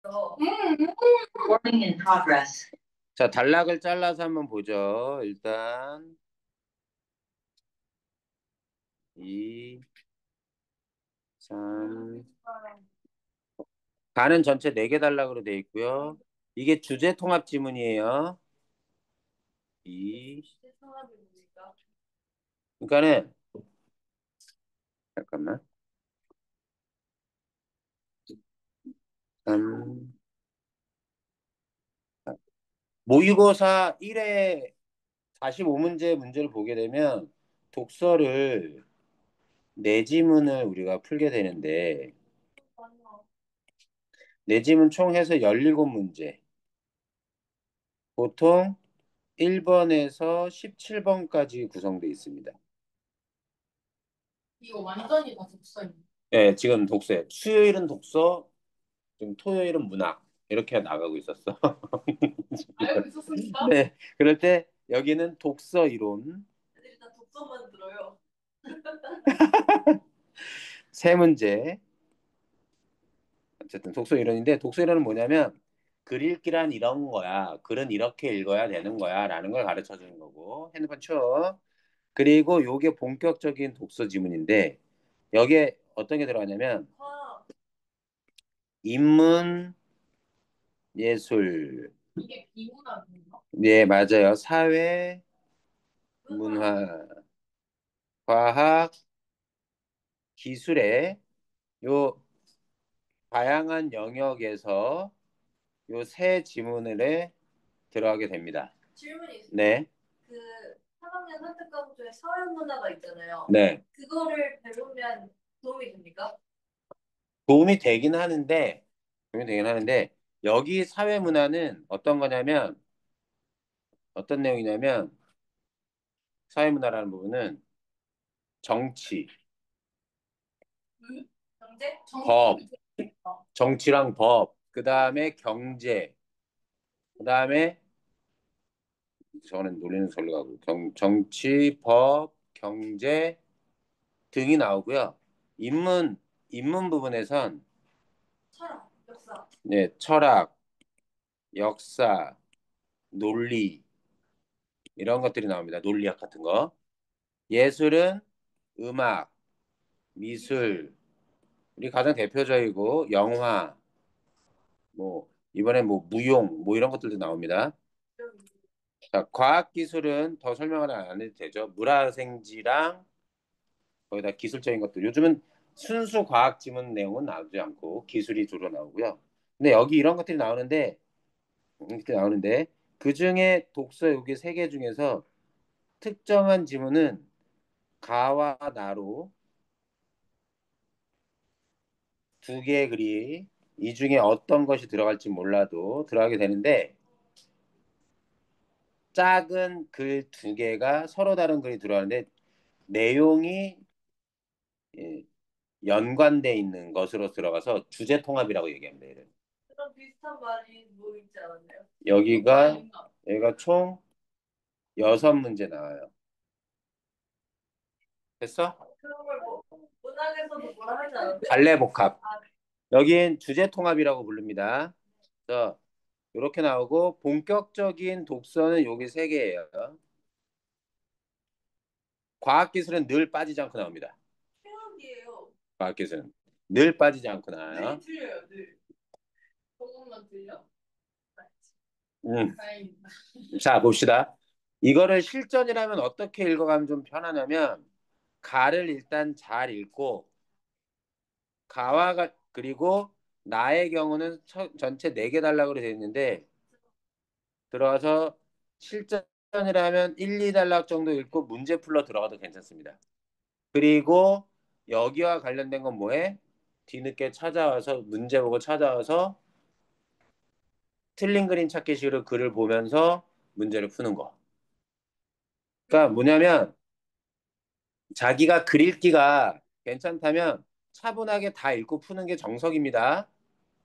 Recording in progress. 자, 단락을 잘라서 한번 보죠. 일단 2, 3. 가는 전체 4개 단락으로 되어 있고요. 이게 주제 통합 지문이에요. 2. 그러니까는 잠깐만. 3. 모의고사 1회 45문제 문제를 보게 되면 독서를 네 지문을 우리가 풀게 되는데 네 지문 총 해서 17문제. 보통 1번에서 17번까지 구성되어 있습니다. 이거 완전히 다 독서입니다. 네, 지금 독서예요. 수요일은 독서, 지금 토요일은 문학 이렇게 나가고 있었어. 알고 있었습니까? 네, 그럴 때 여기는 독서 이론 애들이 다 독서만 들어요. 세 문제. 어쨌든 독서 이론인데 독서 이론은 뭐냐면 글 읽기란 이런 거야. 글은 이렇게 읽어야 되는 거야. 라는 걸 가르쳐 주는 거고. 핸드폰 쳐. 그리고 요게 본격적인 독서 지문인데 여기에 어떤 게 들어가냐면 인문, 예술, 이게 비문학인가? 네, 맞아요. 사회, 문화, 과학, 기술의 요 다양한 영역에서 요 세 지문을 해 들어가게 됩니다. 질문이 있어요. 네. 그 3학년 선택 과목 중에 사회문화가 있잖아요. 네. 그거를 배우면 도움이 됩니까? 도움이 되긴 하는데 여기 사회 문화는 어떤 거냐면 어떤 내용이냐면 사회 문화라는 부분은 정치, 경제? 법, 정치. 정치랑 법, 그다음에 경제, 그다음에 저는 논리는 절로 가고 정치, 법, 경제 등이 나오고요. 인문 부분에선 철학, 역사. 네, 철학, 역사, 논리 이런 것들이 나옵니다. 논리학 같은 거. 예술은 음악, 미술, 우리 가장 대표적이고 영화, 뭐 이번에 뭐 무용, 뭐 이런 것들도 나옵니다. 자, 과학기술은 더 설명을 안 해도 되죠. 물화생지랑 거기다 기술적인 것들. 요즘은 순수 과학 지문 내용은 나오지 않고 기술이 주로 나오고요. 근데 여기 이런 것들이 나오는데 이렇게 나오는데 그 중에 독서 여기 세 개 중에서 특정한 지문은 가와 나로 두 개의 글이 이 중에 어떤 것이 들어갈지 몰라도 들어가게 되는데 작은 글 두 개가 서로 다른 글이 들어가는데 내용이 예, 연관돼 있는 것으로 들어가서 주제 통합이라고 얘기합니다. 얘를. 그런 비슷한 말이 뭐 있지 않았나요? 여기가 아닌가? 여기가 총 6문제 나와요. 됐어? 그런 걸 뭐 문학에서도 뭐라 하지 않았나요? 갈래복합. 아, 여긴 주제 통합이라고 부릅니다. 그래서 이렇게 나오고 본격적인 독서는 여기 세 개예요. 과학기술은 늘 빠지지 않고 나옵니다. 최악이에요. 과학기술은 늘 빠지지 않고 나와요. 늘 틀려요, 늘. 조금만 틀려. 음. 다행이다. 자, 봅시다. 이거를 실전이라면 어떻게 읽어가면 좀 편하냐면 가를 일단 잘 읽고 가와가 그리고 나의 경우는 전체 4개 단락으로 되어 있는데 들어가서 실전이라면 1, 2단락 정도 읽고 문제 풀러 들어가도 괜찮습니다. 그리고 여기와 관련된 건 뭐해? 뒤늦게 찾아와서 문제 보고 찾아와서 틀린 그림 찾기 식으로 글을 보면서 문제를 푸는 거. 그러니까 뭐냐면 자기가 글 읽기가 괜찮다면 차분하게 다 읽고 푸는 게 정석입니다.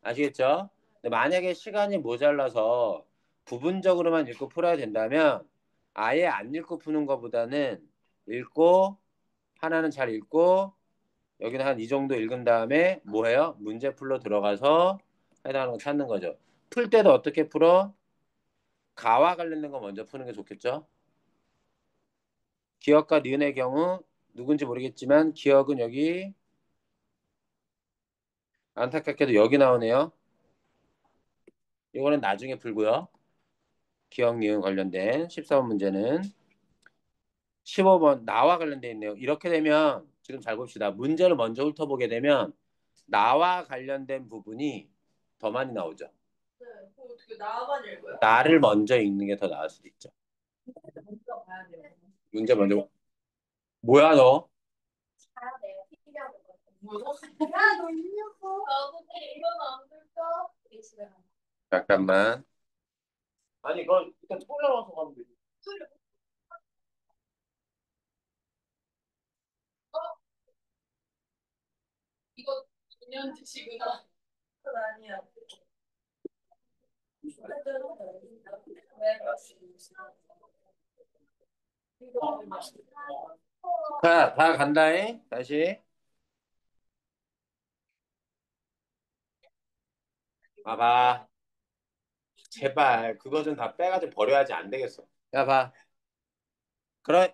아시겠죠? 근데 만약에 시간이 모자라서 부분적으로만 읽고 풀어야 된다면 아예 안 읽고 푸는 것보다는 읽고 하나는 잘 읽고 여기는 한 이 정도 읽은 다음에 뭐 해요? 문제 풀러 들어가서 해당하는 거 찾는 거죠. 풀 때도 어떻게 풀어? 가와 관련된 거 먼저 푸는 게 좋겠죠. 기억과 니은의 경우 누군지 모르겠지만 기억은 여기 안타깝게도 여기 나오네요. 이거는 나중에 풀고요. 기억 니은 관련된 14번 문제는 15번 나와 관련돼 있네요. 이렇게 되면 지금 잘 봅시다. 문제를 먼저 훑어보게 되면 나와 관련된 부분이 더 많이 나오죠. 네. 그럼 어떻게 나만 읽어요? 나를 먼저 읽는 게 더 나을 수도 있죠. 먼저 봐야 돼요. 문제 먼저. 뭐야 너? 가야 돼요. 필요한 거. 뭐야? 야, 너 읽냐고? 나도 이건 안 될까? 이게 집에 가. 잠깐만. 아니 이건 일단 토요일 와서 가면 되지. 어? 이거 김현지씨구나. 그건 아니야. 왜? 이거 자, 다 간다잉. 다시. 봐봐. 제발 그거 좀 다 빼가지고 버려야지 안 되겠어. 야 봐.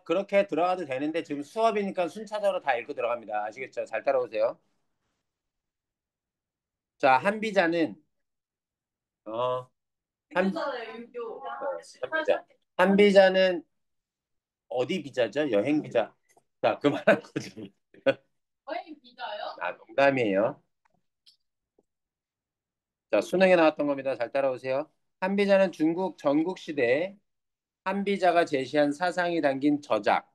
그렇게 들어가도 되는데 지금 수업이니까 순차적으로 다 읽고 들어갑니다. 아시겠죠? 잘 따라오세요. 자, 한비자는 어, 한, 유교잖아요, 유교. 한비자. 한비자는 어디 비자죠? 여행 비자. 자, 그만한 거지. 여행 비자요? 아, 농담이에요. 자, 수능에 나왔던 겁니다. 잘 따라오세요. 한비자는 중국 전국 시대에 한비자가 제시한 사상이 담긴 저작,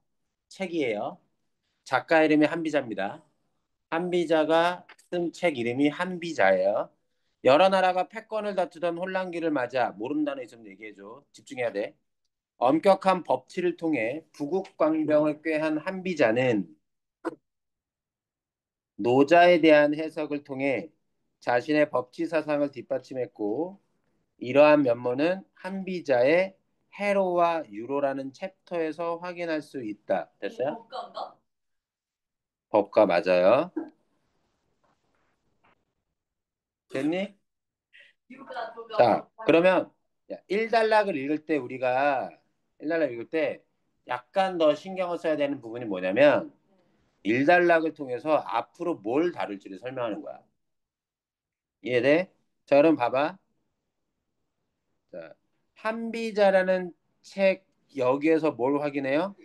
책이에요. 작가 이름이 한비자입니다. 한비자가 쓴 책 이름이 한비자예요. 여러 나라가 패권을 다투던 혼란기를 맞아 모르는 단어 있으면 얘기해줘. 집중해야 돼. 엄격한 법치를 통해 부국광병을 꾀한 한비자는 노자에 대한 해석을 통해 자신의 법치 사상을 뒷받침했고 이러한 면모는 한비자의 해로와 유로라는 챕터에서 확인할 수 있다. 됐어요? 법관가? 법과 맞아요. 됐니? 유가 조가. 자, 그러면 1단락을 읽을 때 우리가 1단락 읽을 때 약간 더 신경을 써야 되는 부분이 뭐냐면 1단락을 통해서 앞으로 뭘 다룰지를 설명하는 거야. 이해돼? 자, 그럼 봐봐. 자, 한비자라는 책 여기에서 뭘 확인해요?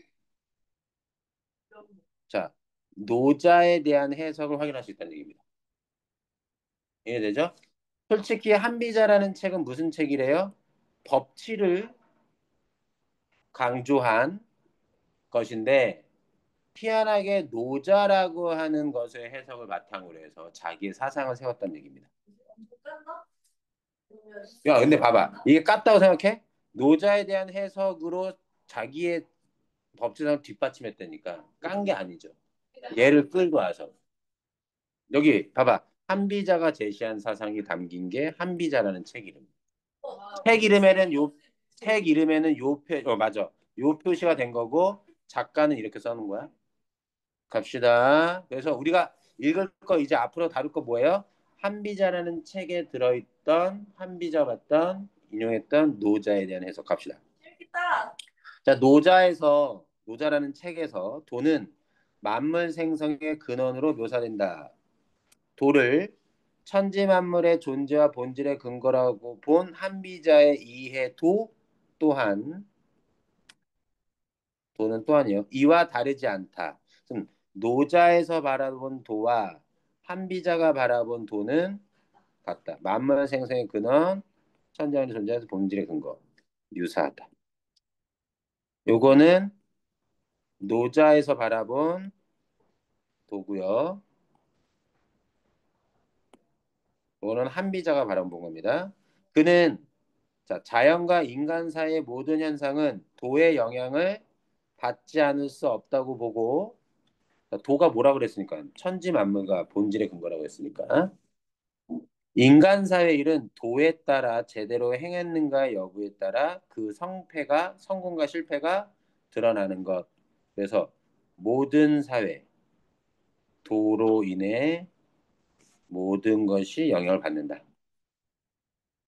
자, 노자에 대한 해석을 확인할 수 있다는 얘기입니다. 이해되죠? 솔직히 한비자라는 책은 무슨 책이래요? 법치를 강조한 것인데 희한하게 노자라고 하는 것의 해석을 바탕으로 해서 자기의 사상을 세웠다는 얘기입니다. 깠나? 야, 근데 봐봐. 이게 깠다고 생각해? 노자에 대한 해석으로 자기의 법치상을 뒷받침했다니까 깐 게 아니죠. 얘를 끌고 와서 여기 봐봐. 한비자가 제시한 사상이 담긴 게 한비자라는 책 이름. 책 이름에는 책 이름에는 맞아. 요 표시가 된 거고 작가는 이렇게 써놓은 거야. 갑시다. 그래서 우리가 읽을 거 이제 앞으로 다룰 거 뭐예요? 한비자라는 책에 들어있던 한비자 봤던 인용했던 노자에 대한 해석 갑시다. 재밌겠다. 자, 노자라는 책에서 도는 만물 생성의 근원으로 묘사된다. 도를 천지 만물의 존재와 본질의 근거라고 본 한비자의 이해도 또한 도는 또한이요. 이와 다르지 않다. 노자에서 바라본 도와 한비자가 바라본 도는 같다. 만물 생성의 근원, 천지만물의 존재에서 본질의 근거. 유사하다. 요거는 노자에서 바라본 도고요. 요거는 한비자가 바라본 겁니다. 그는 자연과 인간 사이의 모든 현상은 도의 영향을 받지 않을 수 없다고 보고 도가 뭐라 그랬으니까 천지 만물과 본질의 근거라고 했으니까 인간 사회 일은 도에 따라 제대로 행했는가 여부에 따라 그 성패가 성공과 실패가 드러나는 것. 그래서 모든 사회 도로 인해 모든 것이 영향을 받는다.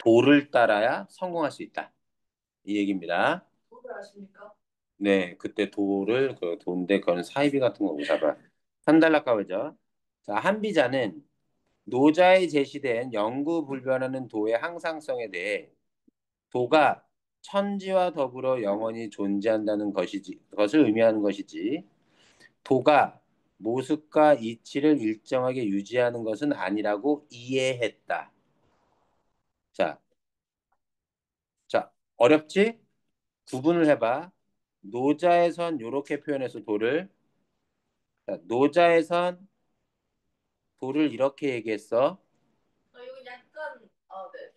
도를 따라야 성공할 수 있다. 이 얘기입니다. 도를 아십니까? 네, 그때 도를 그 도인데 그건 사이비 같은 거고 잡아. 3달러 값이죠. 자, 한비자는 노자에 제시된 영구 불변하는 도의 항상성에 대해 도가 천지와 더불어 영원히 존재한다는 것을 의미하는 것이지 도가 모습과 이치를 일정하게 유지하는 것은 아니라고 이해했다. 자, 자, 어렵지? 구분을 해봐. 노자에선 이렇게 표현해서 도를 자, 노자에선 도를 이렇게 얘기했어. 이거 약간 네.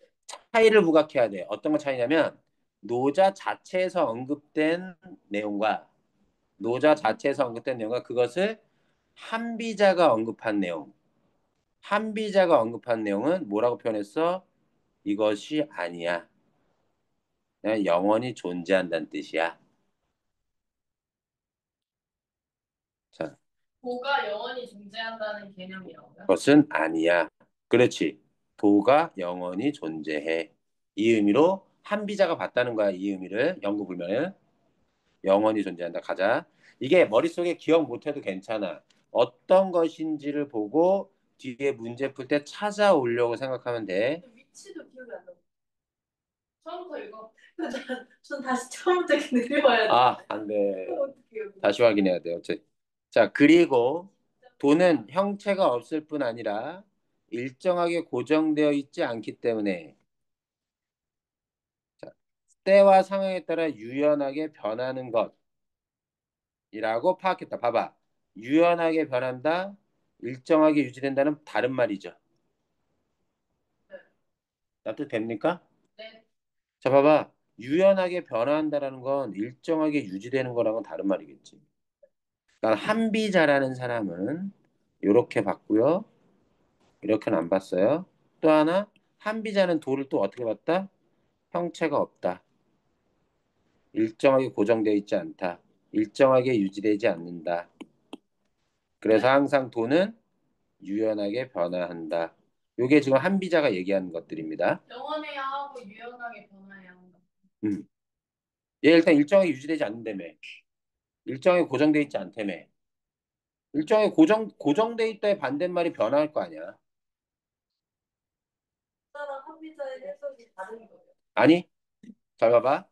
차이를 부각해야 돼. 어떤 거 차이냐면 노자 자체에서 언급된 내용과 노자 자체에서 언급된 내용과 그것을 한비자가 언급한 내용. 한비자가 언급한 내용은 뭐라고 표현했어? 이것이 아니야. 그냥 영원히 존재한다는 뜻이야. 자, 도가 영원히 존재한다는 개념이라고요? 그것은 아니야. 그렇지. 도가 영원히 존재해. 이 의미로 한비자가 봤다는 거야. 이 의미를 영구불면을 영원히 존재한다. 가자. 이게 머릿속에 기억 못해도 괜찮아. 어떤 것인지를 보고 뒤에 문제 풀 때 찾아오려고 생각하면 돼. 위치도 기억이 안 나. 처음부터 이거. 전 다시 처음부터 이렇게 읽어야 돼. 아, 안 돼. 어떡해요? 다시 확인해야 돼요. 자, 그리고 돈은 형체가 없을 뿐 아니라 일정하게 고정되어 있지 않기 때문에 자, 때와 상황에 따라 유연하게 변하는 것이라고 파악했다. 봐봐. 유연하게 변한다, 일정하게 유지된다는 다른 말이죠. 네. 납득됩니까? 네. 자, 봐봐. 유연하게 변화한다라는 건 일정하게 유지되는 거랑은 다른 말이겠지. 그러니까 한비자라는 사람은 이렇게 봤고요. 이렇게는 안 봤어요. 또 하나, 한비자는 도를 또 어떻게 봤다? 형체가 없다. 일정하게 고정되어 있지 않다. 일정하게 유지되지 않는다. 그래서 항상 도는 유연하게 변화한다. 이게 지금 한비자가 얘기하는 것들입니다. 영원해야 하고 유연하게 변해야 한다. 음. 얘 일단 일정하게 유지되지 않는다며. 일정하게 고정되어 있지 않다며. 일정하게 고정되어 있다의 반대말이 변화할 거 아니야. 나랑 한비자의 해석이 다른 거예요. 아니, 잘 봐봐.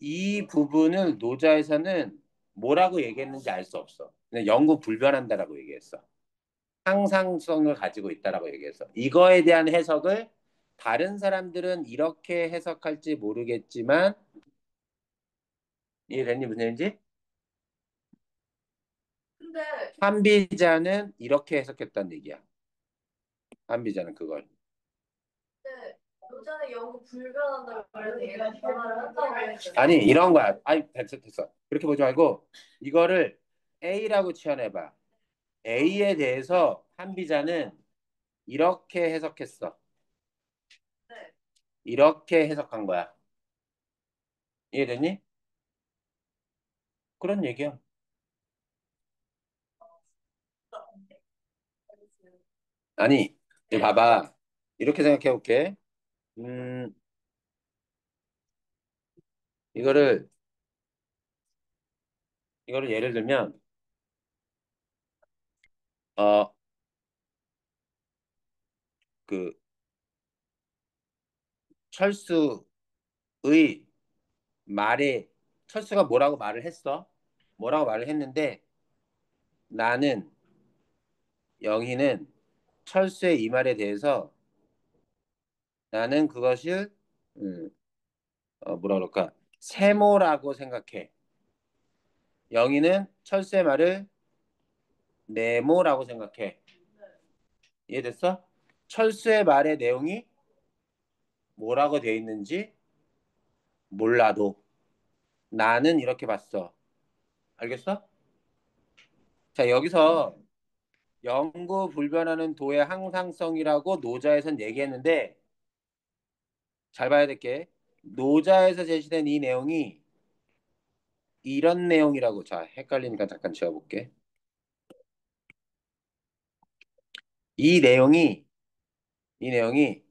이 부분을 노자에서는 뭐라고 얘기했는지 알 수 없어. 그냥 영구 불변한다라고 얘기했어. 항상성을 가지고 있다라고 얘기했어. 이거에 대한 해석을 다른 사람들은 이렇게 해석할지 모르겠지만 이해됐니 무슨 얘기인지? 근데 한비자는 이렇게 해석했다는 얘기야. 한비자는 그걸. 근데 여자는 영구 불변한다고 그래서 얘가 변화를 한다고 했어요. 아니 이런 거야. 아니 됐어. 그렇게 보지 말고 이거를 A라고 치환해봐. A에 대해서 한비자는 이렇게 해석했어. 네. 이렇게 해석한 거야. 이해됐니? 그런 얘기야. 아니, 이거 봐봐. 이렇게 생각해 볼게. 음, 이거를, 이거를 예를 들면, 어, 그, 철수의 말에, 철수가 뭐라고 말을 했어? 뭐라고 말을 했는데, 나는, 영희는 철수의 이 말에 대해서 나는 그것을, 음, 뭐라 그럴까, 세모라고 생각해. 영희는 철수의 말을 네모라고 생각해. 이해됐어? 철수의 말의 내용이 뭐라고 돼 있는지 몰라도 나는 이렇게 봤어. 알겠어? 자, 여기서 영구 불변하는 도의 항상성이라고 노자에선 얘기했는데 잘 봐야 될 게 노자에서 제시된 이 내용이 이런 내용이라고 자, 헷갈리니까 잠깐 지워볼게. 이 내용이 이 내용이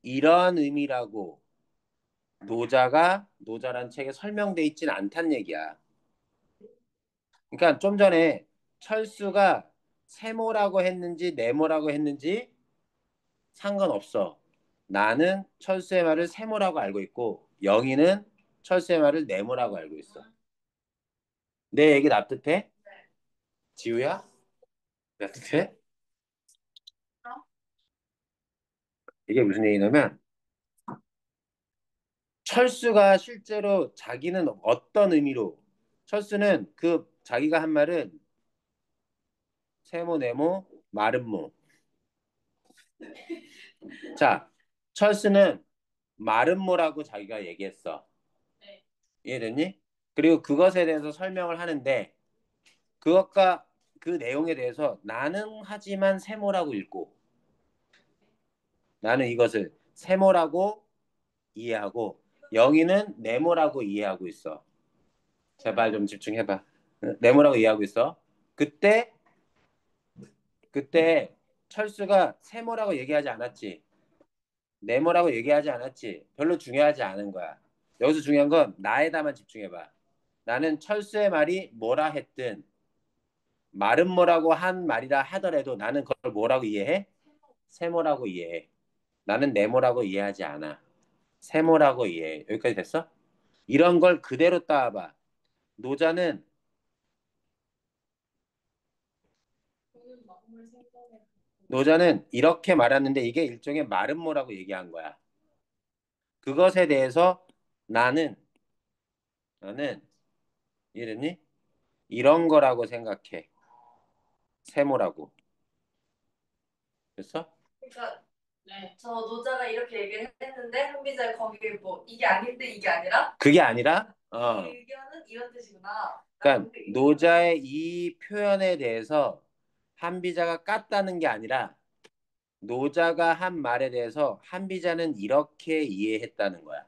이런 의미라고 노자란 책에 설명돼 있진 않단 얘기야. 그러니까 좀 전에 철수가 세모라고 했는지 네모라고 했는지 상관없어. 나는 철수의 말을 세모라고 알고 있고 영희는 철수의 말을 네모라고 알고 있어. 내 얘기 납득해? 지우야? 납득해? 이게 무슨 얘기냐면 철수가 실제로 자기는 어떤 의미로 철수는 그 자기가 한 말은 세모, 네모, 마름모. 자, 철수는 마름모라고 자기가 얘기했어. 네. 이해됐니? 그리고 그것에 대해서 설명을 하는데 그것과 그 내용에 대해서 나는 하지만 세모라고 읽고 나는 이것을 세모라고 이해하고 영희는 네모라고 이해하고 있어. 제발 좀 집중해봐. 네모라고 이해하고 있어. 그때 그때 철수가 세모라고 얘기하지 않았지. 네모라고 얘기하지 않았지. 별로 중요하지 않은 거야. 여기서 중요한 건 나에다만 집중해봐. 나는 철수의 말이 뭐라 했든 말은 뭐라고 한 말이라 하더라도 나는 그걸 뭐라고 이해해? 세모라고 이해해. 나는 네모라고 이해하지 않아. 세모라고 이해해. 여기까지 됐어? 이런 걸 그대로 따와봐. 노자는 저는 마음을 생각해. 노자는 이렇게 말하는데 이게 일종의 말음모라고 얘기한 거야. 그것에 대해서 나는 나는 이랬니? 이런 거라고 생각해. 세모라고. 됐어? 그러니까 네. 저 노자가 이렇게 얘기를 했는데 한비자 거기 뭐 이게 아닌데 이게 아니라 그게 아니라 이 의견은 이런 뜻이구나. 그러니까 노자의 이 표현에 대해서 한비자가 깠다는 게 아니라 노자가 한 말에 대해서 한비자는 이렇게 이해했다는 거야.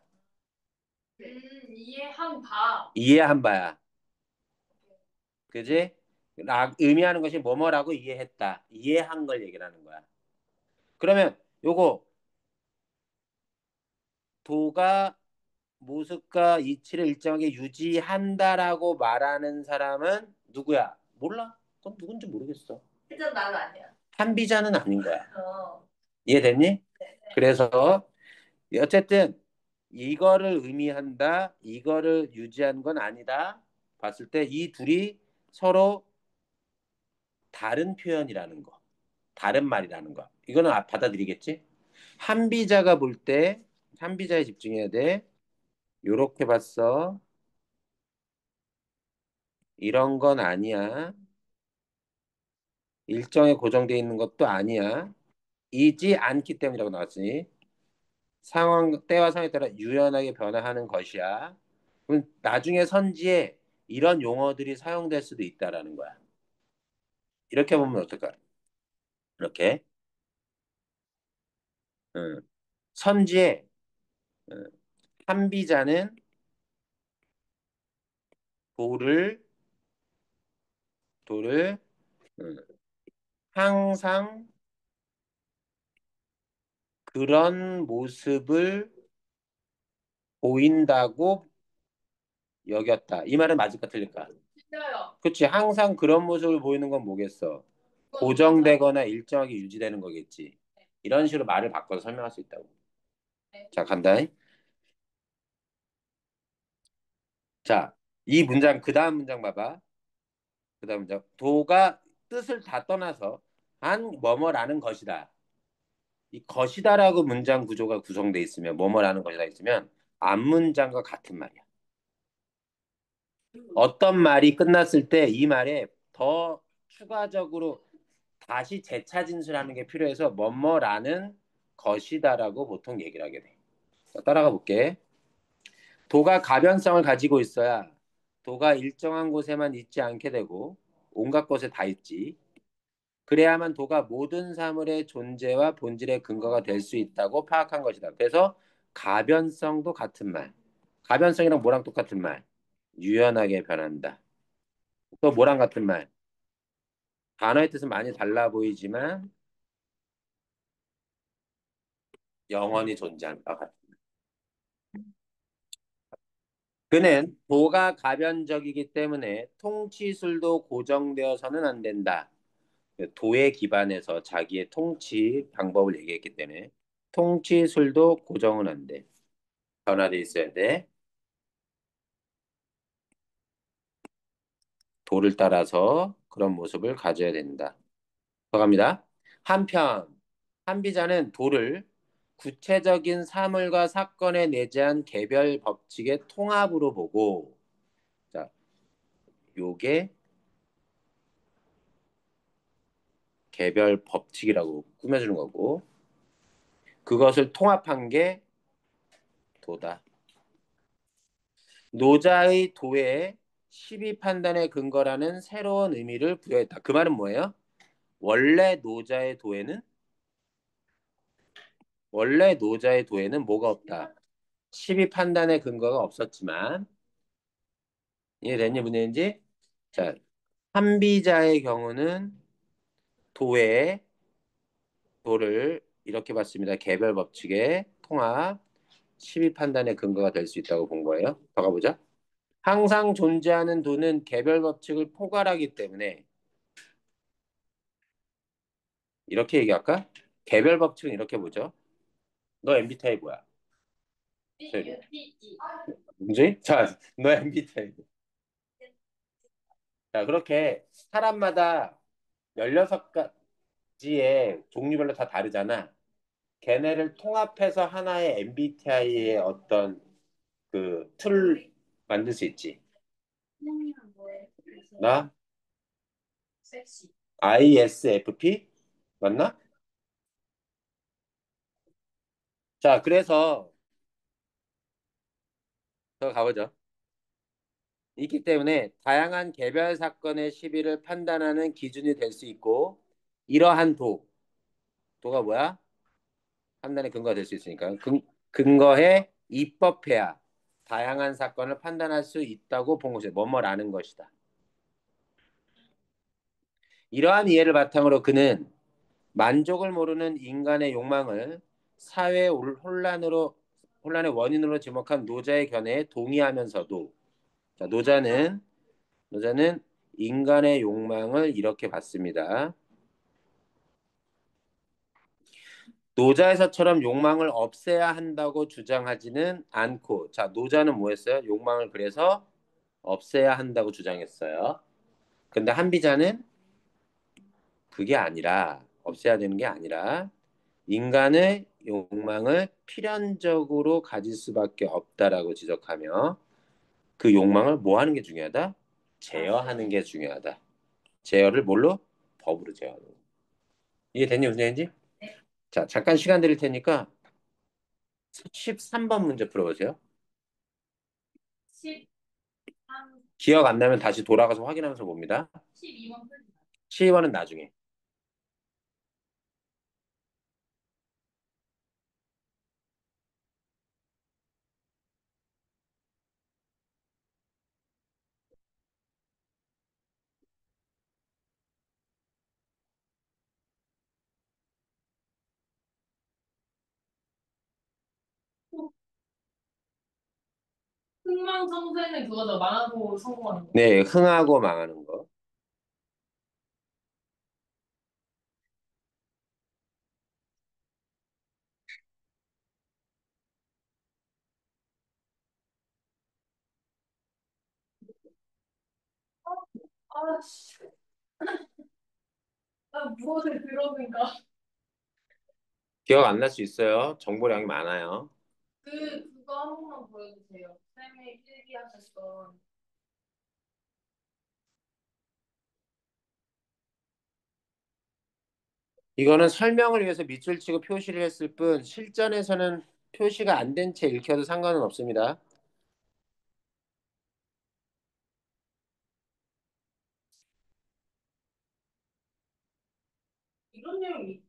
이해한 바. 이해한 바야. 그지? 의미하는 것이 뭐뭐라고 이해했다. 이해한 걸 얘기를 하는 거야. 그러면 요거 도가 모습과 이치를 일정하게 유지한다라고 말하는 사람은 누구야? 몰라. 그건 누군지 모르겠어. 일단 나는 아니야. 한비자는 아닌 거야. 어. 이해됐니? 네. 그래서 어쨌든 이거를 의미한다, 이거를 유지한 건 아니다. 봤을 때 이 둘이 서로 다른 표현이라는 거, 다른 말이라는 거. 이거는 받아들이겠지? 한비자가 볼 때, 한비자에 집중해야 돼. 요렇게 봤어. 이런 건 아니야. 일정에 고정되어 있는 것도 아니야. 이지 않기 때문이라고 나왔으니. 상황, 때와 상황에 따라 유연하게 변화하는 것이야. 그럼 나중에 선지에 이런 용어들이 사용될 수도 있다라는 거야. 이렇게 보면 어떨까? 이렇게. 응. 선지에 응, 한비자는 돌을 돌을 응, 항상 그런 모습을 보인다고 여겼다. 이 말은 맞을까 틀릴까? 틀려요. 그치. 항상 그런 모습을 보이는 건 뭐겠어? 고정되거나 일정하게 유지되는 거겠지. 이런 식으로 말을 바꿔서 설명할 수 있다고. 네. 자, 간다. 자, 이 문장, 그 다음 문장 봐봐. 그 다음 문장. 도가 뜻을 다 떠나서 한 뭐뭐라는 것이다. 이 것이다라고 문장 구조가 구성돼 있으면 뭐뭐라는 것이다 있으면 앞문장과 같은 말이야. 어떤 말이 끝났을 때 이 말에 더 추가적으로 다시 재차 진술하는 게 필요해서 뭐뭐라는 것이다라고 보통 얘기를 하게 돼. 자, 따라가 볼게. 도가 가변성을 가지고 있어야 도가 일정한 곳에만 있지 않게 되고 온갖 곳에 다 있지. 그래야만 도가 모든 사물의 존재와 본질의 근거가 될 수 있다고 파악한 것이다. 그래서 가변성도 같은 말. 가변성이랑 뭐랑 똑같은 말? 유연하게 변한다. 또 뭐랑 같은 말? 단어의 뜻은 많이 달라 보이지만 영원히 존재하는 것 같다. 그는 도가 가변적이기 때문에 통치술도 고정되어서는 안 된다. 도에 기반해서 자기의 통치 방법을 얘기했기 때문에 통치술도 고정은 안 돼. 변화돼 있어야 돼. 도를 따라서 그런 모습을 가져야 된다. 더 갑니다. 한편 한비자는 도를 구체적인 사물과 사건에 내재한 개별 법칙의 통합으로 보고 자, 요게 개별 법칙이라고 꾸며주는 거고 그것을 통합한 게 도다. 노자의 도에 시비 판단의 근거라는 새로운 의미를 부여했다. 그 말은 뭐예요? 원래 노자의 도에는 원래 노자의 도에는 뭐가 없다. 시비 판단의 근거가 없었지만 이해됐니 문제인지? 자, 한비자의 경우는 도의 도를 이렇게 봤습니다. 개별 법칙의 통합, 시비 판단의 근거가 될 수 있다고 본 거예요. 더 가보자. 항상 존재하는 도는 개별 법칙을 포괄하기 때문에 이렇게 얘기할까? 개별 법칙은 이렇게 보죠. 너 MBTI 뭐야? 문제? 자, 너 MBTI. 자, 그렇게 사람마다 16가지의 종류별로 다 다르잖아. 걔네를 통합해서 하나의 MBTI의 어떤 그 틀을 만들 수 있지. 나 ISFP 맞나? 자, 그래서 더 가보죠. 있기 때문에 다양한 개별 사건의 시비를 판단하는 기준이 될 수 있고 이러한 도가 뭐야? 판단의 근거가 될 수 있으니까 근거에 입법해야 다양한 사건을 판단할 수 있다고 본 것이다. 뭐뭐라는 것이다. 이러한 이해를 바탕으로 그는 만족을 모르는 인간의 욕망을 사회 혼란의 원인으로 지목한 노자의 견해에 동의하면서도 자, 노자는 인간의 욕망을 이렇게 봤습니다. 노자에서처럼 욕망을 없애야 한다고 주장하지는 않고 자, 노자는 뭐 했어요? 욕망을 그래서 없애야 한다고 주장했어요. 근데 한비자는 그게 아니라 없애야 되는 게 아니라 인간의 욕망을 필연적으로 가질 수밖에 없다라고 지적하며 그 욕망을 뭐 하는 게 중요하다? 제어하는 게 중요하다. 제어를 뭘로? 법으로 제어하는 거. 이게 됐니 무슨 얘기인지? 자, 잠깐 시간 드릴 테니까 13번 문제 풀어보세요. 13, 기억 안 나면 다시 돌아가서 확인하면서 봅니다. 12번 풀지 마. 12번은 나중에. 흥망성쇠는 그거죠. 망하고 성공하는 거. 네, 흥하고 망하는 거. 아씨, 나 무엇을 들어보니까 기억 안 날 수 있어요. 정보량이 많아요. 그거 한 번만 보여주세요. 쌤이 필기하셨던 이거는 설명을 위해서 밑줄 치고 표시를 했을 뿐 실전에서는 표시가 안 된 채 읽혀도 상관은 없습니다. 이런 내용이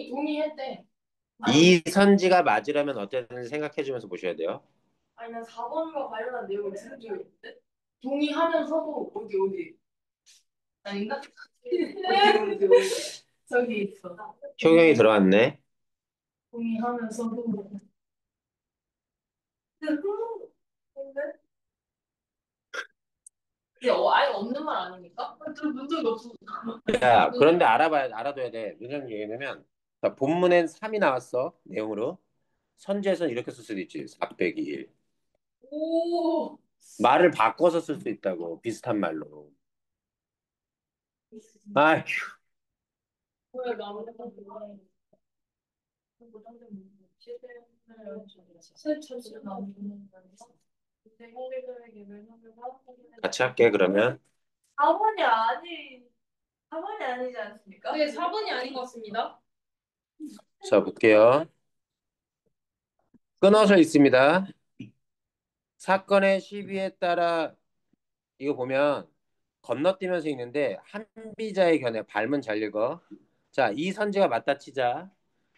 동의했대. 이 선지가 맞으려면 어쨌든 생각해 주면서 보셔야 돼요. 아니 난 4번과 관련한 내용을 들은 적이 있는데 동의하면서도 어디 아닌가? 어디 저기 있어. 효경이 들어왔네. 동의하면서도 근데 근데 이게 아예 없는 말 아닙니까? 들어본 적이 없어. 야, 그런데 알아둬야 돼. 무슨 얘기냐면, 자, 본문엔 3이 나왔어, 내용으로. 선지에서는 이렇게 쓸 수도 있지. 4 빼기 1. 오. 말을 바꿔서 쓸 수 있다고, 비슷한 말로. 아, 왜 나오는 건 실천으로 나오는 거니까. 대공들에게 멸망과 같이 할게, 그러면. 4번이 아니 4번이 아니지 않습니까? 네, 4번이 아닌 것 같습니다. 자, 볼게요. 끊어져 있습니다. 사건의 시비에 따라, 이거 보면, 건너뛰면서 있는데, 한비자의 견해, 발문 잘 읽어. 자, 이 선지가 맞다 치자.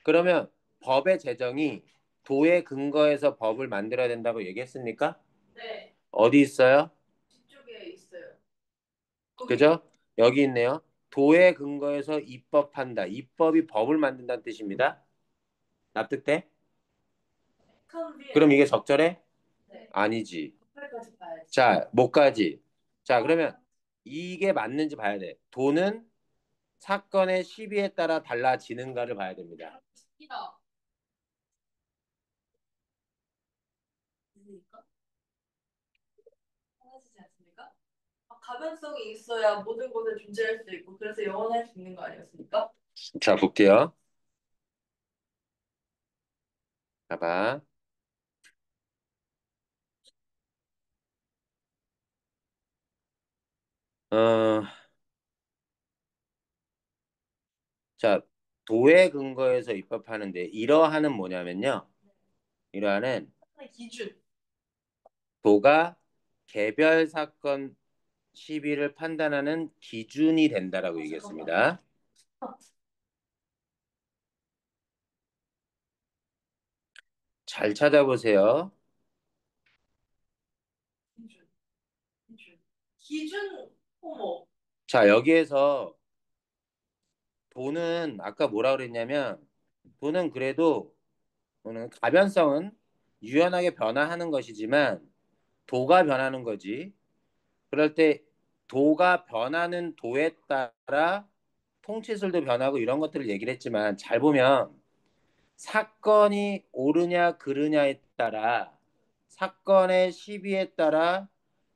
그러면 법의 제정이 도의 근거에서 법을 만들어야 된다고 얘기했습니까? 네, 어디 있어요? 뒤쪽에 있어요. 거기 그죠? 여기 있네요. 도의 근거에서 입법한다. 입법이 법을 만든다는 뜻입니다. 납득돼? 그럼 이게 적절해? 네, 아니지. 끝까지 봐야지. 자, 뭐까지? 자, 그러면 이게 맞는지 봐야 돼. 도는 사건의 시비에 따라 달라지는가를 봐야 됩니다. 이다. 입니까? 하나지지 않습니까? 가변성이 있어야 모든 것에 존재할 수 있고 그래서 영원할 수 있는 거 아니었습니까? 자, 볼게요. 봐봐. 어, 자, 도의 근거에서 입법하는데 이러한은 뭐냐면요. 이러한은 하나의 기준. 도가 개별 사건 시비를 판단하는 기준이 된다라고 얘기했습니다. 잘 찾아보세요. 기준. 기준. 기준. 어머. 자, 여기에서 도는 아까 뭐라 그랬냐면 도는 그래도 도는 가변성은 유연하게 변화하는 것이지만 도가 변하는 거지. 그럴 때 도가 변하는 도에 따라 통치술도 변하고 이런 것들을 얘기를 했지만 잘 보면 사건이 옳으냐 그르냐에 따라 사건의 시비에 따라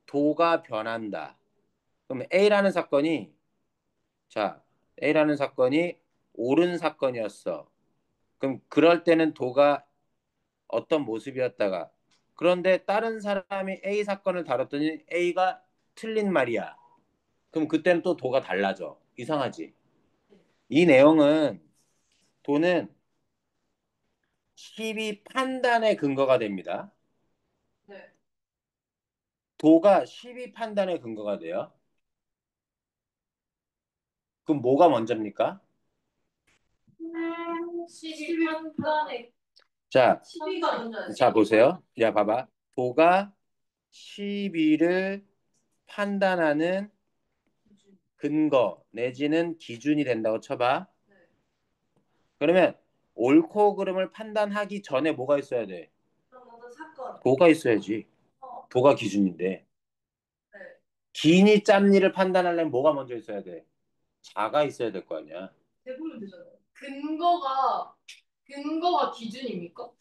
도가 변한다. 그럼 A라는 사건이 자 A라는 사건이 옳은 사건이었어. 그럼 그럴 때는 도가 어떤 모습이었다가 그런데 다른 사람이 A 사건을 다뤘더니 A가 틀린 말이야. 그럼 그때는 또 도가 달라져. 이상하지? 이 내용은 도는 시비 판단의 근거가 됩니다. 네. 도가 시비 판단의 근거가 돼요. 그럼 뭐가 먼저입니까? 12판단에 자, 12가 먼저 자 보세요. 야 봐봐. 도가 시비를 판단하는 근거 내지는 기준이 된다고 쳐봐. 네. 그러면 옳고 그름을 판단하기 전에 뭐가 있어야 돼? 그럼 어떤 사건. 도가 있어야지. 어. 도가 기준인데. 네. 기니 짬니를 판단하려면 뭐가 먼저 있어야 돼? 자가 있어야 될 거 아니야. 대보면 되잖아요. 근거가 기준입니까?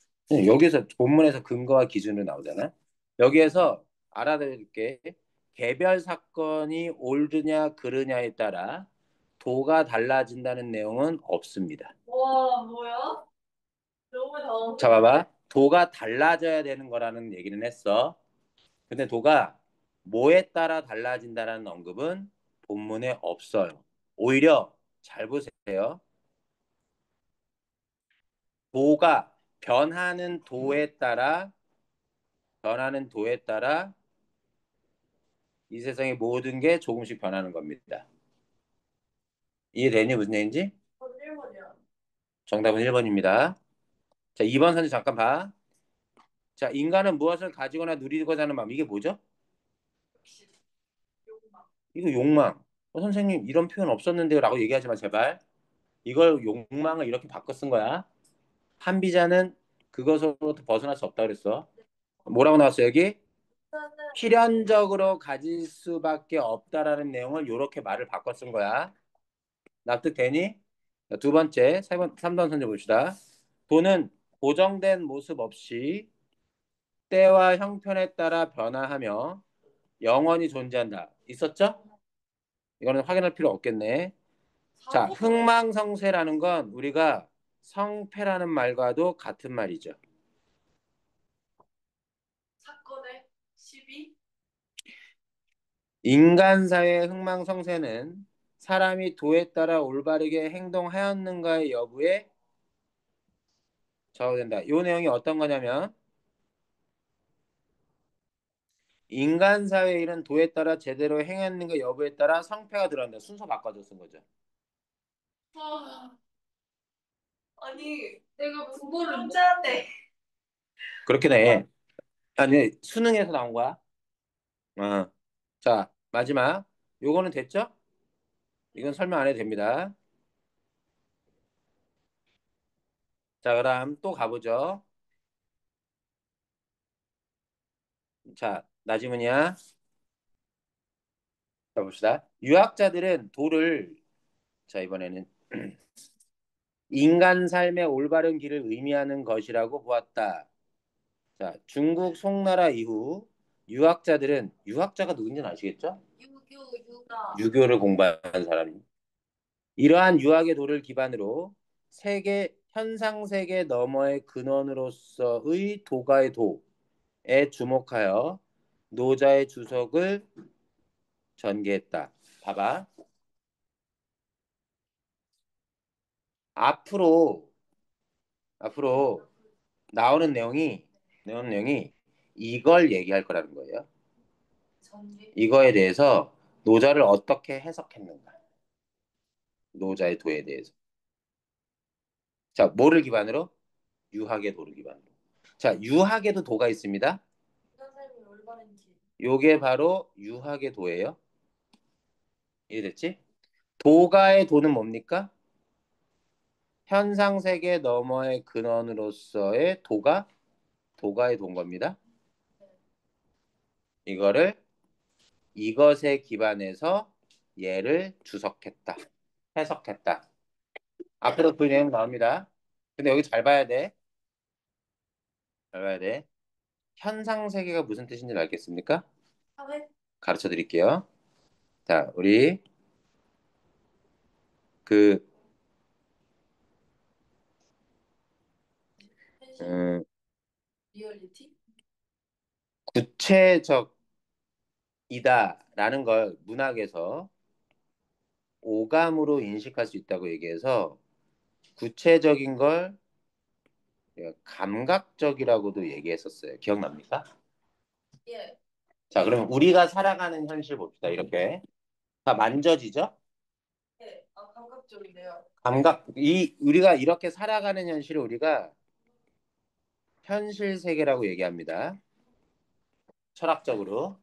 여기서 본문에서 근거와 기준으로 나오잖아. 여기에서 알아둘게. 개별 사건이 옳으냐 그르냐에 따라 도가 달라진다는 내용은 없습니다. 와, 뭐야? 너무 자, 당황스러워. 봐봐. 도가 달라져야 되는 거라는 얘기는 했어. 근데 도가 뭐에 따라 달라진다는 언급은 본문에 없어요. 오히려 잘 보세요. 도가 변하는 도에 따라 이 세상의 모든 게 조금씩 변하는 겁니다. 이해되니 무슨 얘기인지? 1번이야. 정답은 1번입니다. 자, 2번 선지 잠깐 봐. 자, 인간은 무엇을 가지거나 누리고자 하는 마음. 이게 뭐죠? 역시 욕망. 이거 욕망. 선생님 이런 표현 없었는데요 라고 얘기하지 마 제발. 이걸 욕망을 이렇게 바꿔 쓴 거야. 한비자는 그것으로부터 벗어날 수 없다 그랬어. 뭐라고 나왔어 여기? 필연적으로 가질 수밖에 없다라는 내용을 이렇게 말을 바꿔 쓴 거야. 납득되니? 자, 두 번째, 3번 선제 봅시다. 돈은 고정된 모습 없이 때와 형편에 따라 변화하며 영원히 존재한다. 있었죠? 이거는 확인할 필요 없겠네. 자, 흥망성쇠라는 건 우리가 성패라는 말과도 같은 말이죠. 사건의 시비? 인간 사회의 흥망성쇠는 사람이 도에 따라 올바르게 행동하였는가의 여부에 좌우된다. 이 내용이 어떤 거냐면 인간 사회의 일은 도에 따라 제대로 행했는가 여부에 따라 성패가 들어간다. 순서 바꿔서 쓴 거죠. 아, 아니 내가 국어를 혼자인데. 그렇게 돼. 아니 수능에서 나온 거야. 어. 자 마지막. 요거는 됐죠? 이건 설명 안 해도 됩니다. 자 그럼 또 가보죠. 자 나지문이야. 자 봅시다. 유학자들은 도를 자 이번에는 인간 삶의 올바른 길을 의미하는 것이라고 보았다. 자 중국 송나라 이후 유학자들은 유학자가 누군지는 아시겠죠? 유교가 유교를 공부한 사람이 이러한 유학의 도를 기반으로 세계 현상 세계 너머의 근원으로서의 도가의 도에 주목하여 노자의 주석을 전개했다. 봐봐. 앞으로 앞으로 나오는 내용이 이걸 얘기할 거라는 거예요. 전개. 이거에 대해서 노자를 어떻게 해석했는가? 노자의 도에 대해서. 자, 뭐를 기반으로? 유학의 도를 기반으로. 자, 유학에도 도가 있습니다. 인간 삶이 올바른 길. 요게 바로 유학의 도예요. 이해됐지? 도가의 도는 뭡니까? 현상 세계 너머의 근원으로서의 도가의 도인 겁니다. 이거를 이것에 기반해서 얘를 주석했다. 해석했다. 앞으로 그 내용 나옵니다. 근데 여기 잘 봐야 돼. 잘 봐야 돼. 현상 세계가 무슨 뜻인지 알겠습니까? 사회? 가르쳐 드릴게요. 자, 우리 그 현실? 음, 리얼리티? 구체적이다라는 걸 문학에서 오감으로 인식할 수 있다고 얘기해서 구체적인 걸 감각적이라고도 얘기했었어요. 기억납니까? 예. 자, 그러면 우리가 살아가는 현실 봅시다. 이렇게 다 만져지죠? 예. 아, 감각적이네요. 우리가 이렇게 살아가는 현실을 우리가 현실 세계라고 얘기합니다. 철학적으로.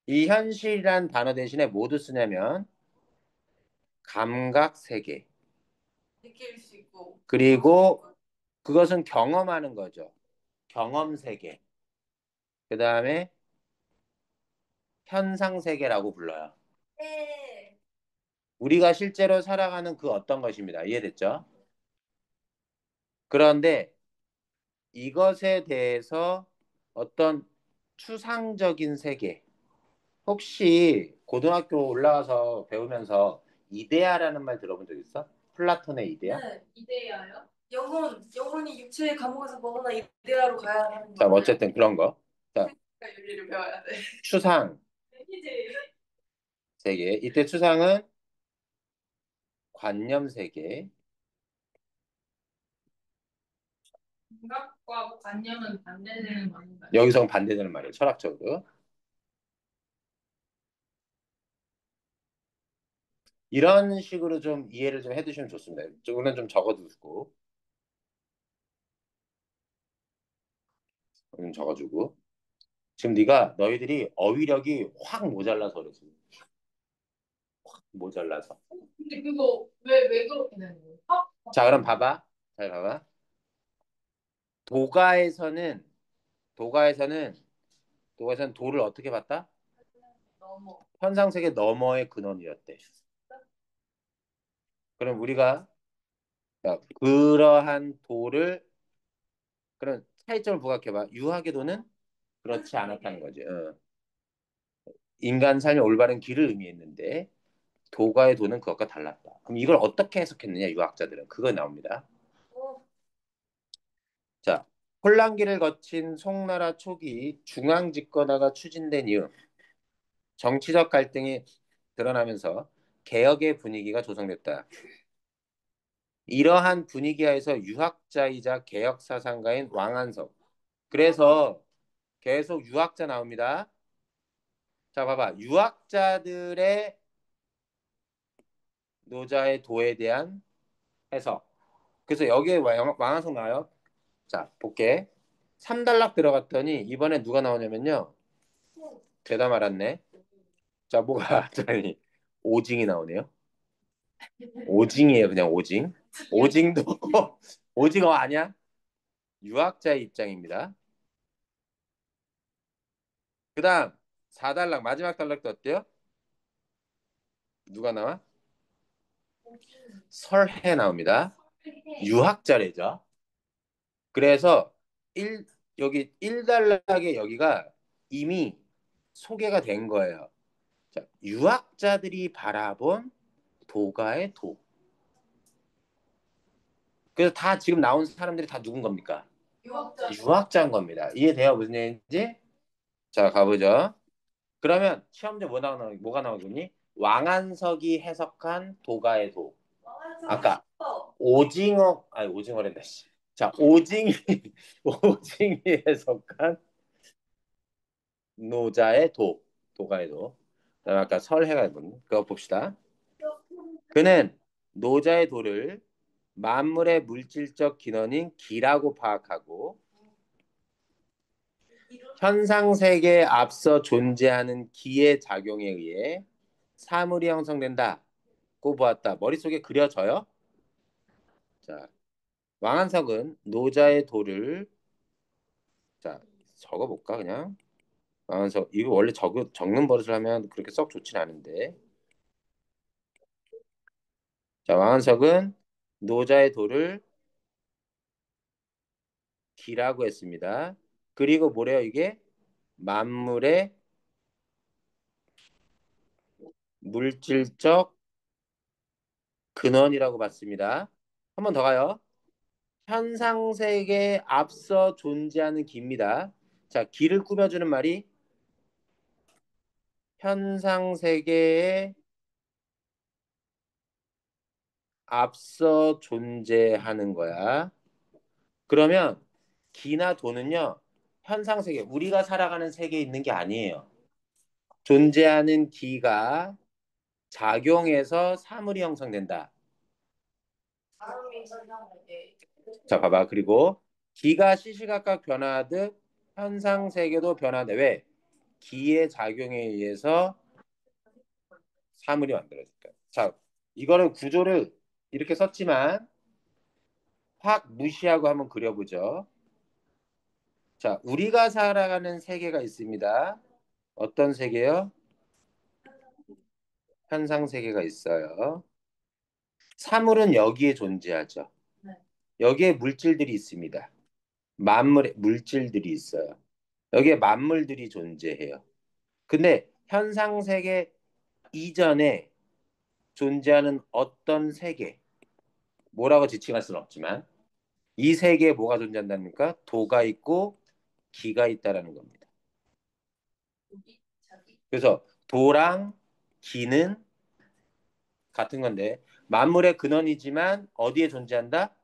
이 현실이란 단어 대신에 뭐도 쓰냐면 감각 세계. 느낄 수 있고. 그리고 그것은 경험하는 거죠. 경험 세계. 그 다음에 현상 세계라고 불러요. 예. 우리가 실제로 살아가는 그 어떤 것입니다. 이해됐죠? 그런데 이것에 대해서 어떤 추상적인 세계, 혹시 고등학교 올라가서 배우면서 이데아라는 말 들어본 적 있어? 플라톤의 이데아? 네. 이데아요? 영혼이 육체의 감옥에서 벗어나 이데아로 가야 하는 자, 뭐 거예요. 어쨌든 그런 거. 자, 그러니까 윤리를 배워야 돼. 추상 이제 세계. 이때 추상은 관념 세계. 감각과 관념은 반대되는 말인가요? 여기서 반대되는 말이에요. 철학적으로. 이런 식으로 좀 이해를 좀 해두시면 좋습니다. 조금은 좀 적어두고, 좀 적어주고. 지금 너희들이 어휘력이 확 모자라서 그래. 지금. 모자라서. 근데 그거 왜 그렇게 되는 거예요? 자, 그럼 봐봐. 잘 봐봐. 도가에서는 도가에서는 도가에서는 도를 어떻게 봤다? 너무. 현상세계 너머의 근원이었대. 그럼 우리가 자, 그러한 도를 그런 차이점을 부각해봐. 유학의 도는 그렇지 않았다는 거지. 인간 삶의 올바른 길을 의미했는데 도가의 도는 그것과 달랐다. 그럼 이걸 어떻게 해석했느냐 유학자들은 그거 나옵니다. 자, 혼란기를 거친 송나라 초기 중앙 집권화가 추진된 이후 정치적 갈등이 드러나면서 개혁의 분위기가 조성됐다. 이러한 분위기하에서 유학자이자 개혁 사상가인 왕한석. 그래서 계속 유학자 나옵니다. 자, 봐봐. 유학자들의 노자의 도에 대한 해석. 그래서 여기에 왕한석 나와요. 자, 볼게. 3단락 들어갔더니 이번에 누가 나오냐면요. 대다 말았네. 자, 뭐가 왔더니 오징이 나오네요. 오징이에요, 그냥 오징. 오징도 오징어 아니야? 유학자의 입장입니다. 그다음 4단락 마지막 단락도 어때요? 누가 나와? 설해 나옵니다. 유학자래죠. 그래서 여기 1단락에 여기가 이미 소개가 된 거예요. 자, 유학자들이 바라본 도가의 도. 그래서 다 지금 나온 사람들이 다 누군 겁니까? 유학자인 겁니다. 이해돼요? 무슨 얘기인지? 자, 가보죠. 그러면 시험제 뭐가 나오겠니? 왕한석이 해석한 도가의 도. 아까 오징어, 아니 오징어랜다. 씨. 자, 오징이 오징이 해석한 노자의 도, 도가의 도. 그다음에 아까 설해가 본 그거 봅시다. 그는 노자의 도를 만물의 물질적 기원인 기라고 파악하고 현상 세계에 앞서 존재하는 기의 작용에 의해 사물이 형성된다고 보았다. 머릿속에 그려져요? 자, 왕한석은 노자의 도를 자 적어볼까 그냥 왕한석 이거 원래 적는 버릇을 하면 그렇게 썩 좋진 않은데 자 왕한석은 노자의 도를 기라고 했습니다. 그리고 뭐래요 이게 만물의 물질적 근원이라고 봤습니다. 한 번 더 가요. 현상 세계에 앞서 존재하는 기입니다. 자, 기를 꾸며주는 말이 현상 세계에 앞서 존재하는 거야. 그러면 기나 도는요, 현상 세계, 우리가 살아가는 세계에 있는 게 아니에요. 존재하는 기가 작용해서 사물이 형성된다. 자, 봐봐. 그리고 기가 시시각각 변화하듯 현상 세계도 변화돼. 왜? 기의 작용에 의해서 사물이 만들어질까? 자, 이거는 구조를 이렇게 썼지만 확 무시하고 한번 그려보죠. 자, 우리가 살아가는 세계가 있습니다. 어떤 세계요? 현상 세계가 있어요. 사물은 여기에 존재하죠. 여기에 물질들이 있습니다. 만물의 물질들이 있어요. 여기에 만물들이 존재해요. 근데 현상 세계 이전에 존재하는 어떤 세계, 뭐라고 지칭할 수는 없지만 이 세계에 뭐가 존재한답니까? 도가 있고 기가 있다라는 겁니다. 그래서 도랑 기는 같은 건데 만물의 근원이지만 어디에 존재한다?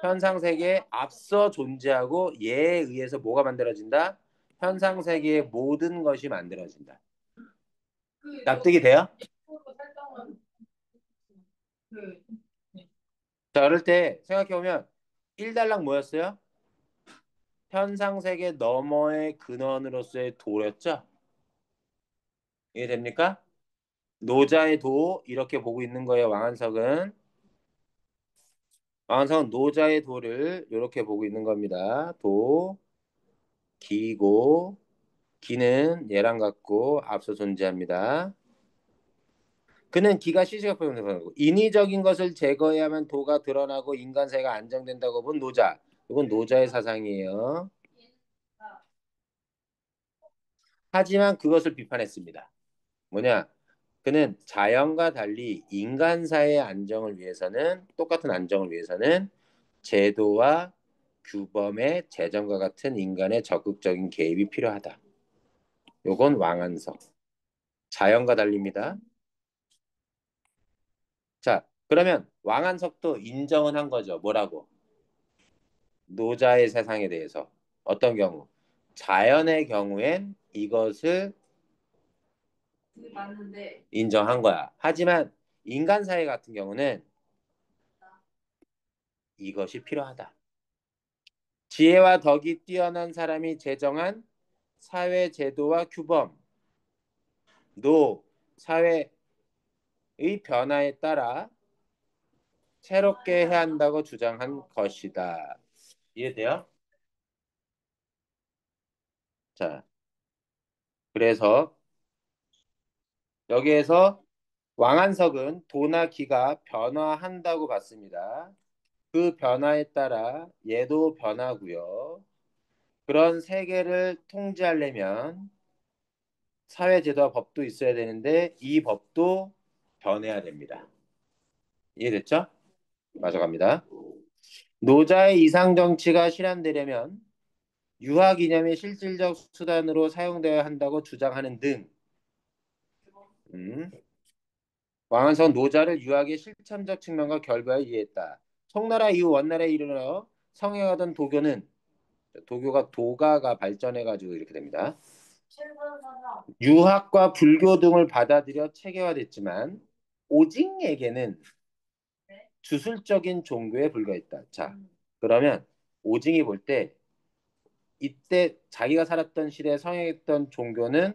현상 세계에 앞서 존재하고 얘에 의해서 뭐가 만들어진다? 현상 세계의 모든 것이 만들어진다. 납득이 돼요? 자, 그럴 때 생각해보면 1달락 뭐였어요? 현상 세계 너머의 근원으로서의 도였죠? 이해됩니까? 노자의 도 이렇게 보고 있는 거예요. 왕한석은 노자의 도를 이렇게 보고 있는 겁니다. 도, 기고, 기는 얘랑 같고 앞서 존재합니다. 그는 기가 시시각각하고 인위적인 것을 제거해야만 도가 드러나고 인간 사회가 안정된다고 본 노자. 이건 노자의 사상이에요. 하지만 그것을 비판했습니다. 뭐냐? 그는 자연과 달리 인간 사회의 안정을 위해서는 똑같은 안정을 위해서는 제도와 규범의 제정과 같은 인간의 적극적인 개입이 필요하다. 요건 왕한석. 자연과 달립니다. 자, 그러면 왕한석도 인정은 한 거죠. 뭐라고? 노자의 세상에 대해서. 어떤 경우? 자연의 경우엔 이것을 맞는데 인정한 거야. 하지만 인간 사회 같은 경우는 이것이 필요하다. 지혜와 덕이 뛰어난 사람이 제정한 사회 제도와 규범, 노, 사회의 변화에 따라 새롭게 해야 한다고 주장한 것이다. 이해돼요? 자, 그래서 여기에서 왕한석은 도나 기가 변화한다고 봤습니다. 그 변화에 따라 얘도 변하고요. 그런 세계를 통제하려면 사회제도와 법도 있어야 되는데 이 법도 변해야 됩니다. 이해됐죠? 맞아갑니다. 노자의 이상정치가 실현되려면 유학 이념이 실질적 수단으로 사용되어야 한다고 주장하는 등 음, 왕한성 노자를 유학의 실천적 측면과 결과에 이해했다. 송나라 이후 원나라에 이르러 성행하던 도교가 도가가 발전해가지고 이렇게 됩니다. 유학과 불교 등을 받아들여 체계화됐지만 오징에게는 주술적인 종교에 불과했다. 자, 그러면 오징이 볼 때 이때 자기가 살았던 시대에 성행했던 종교는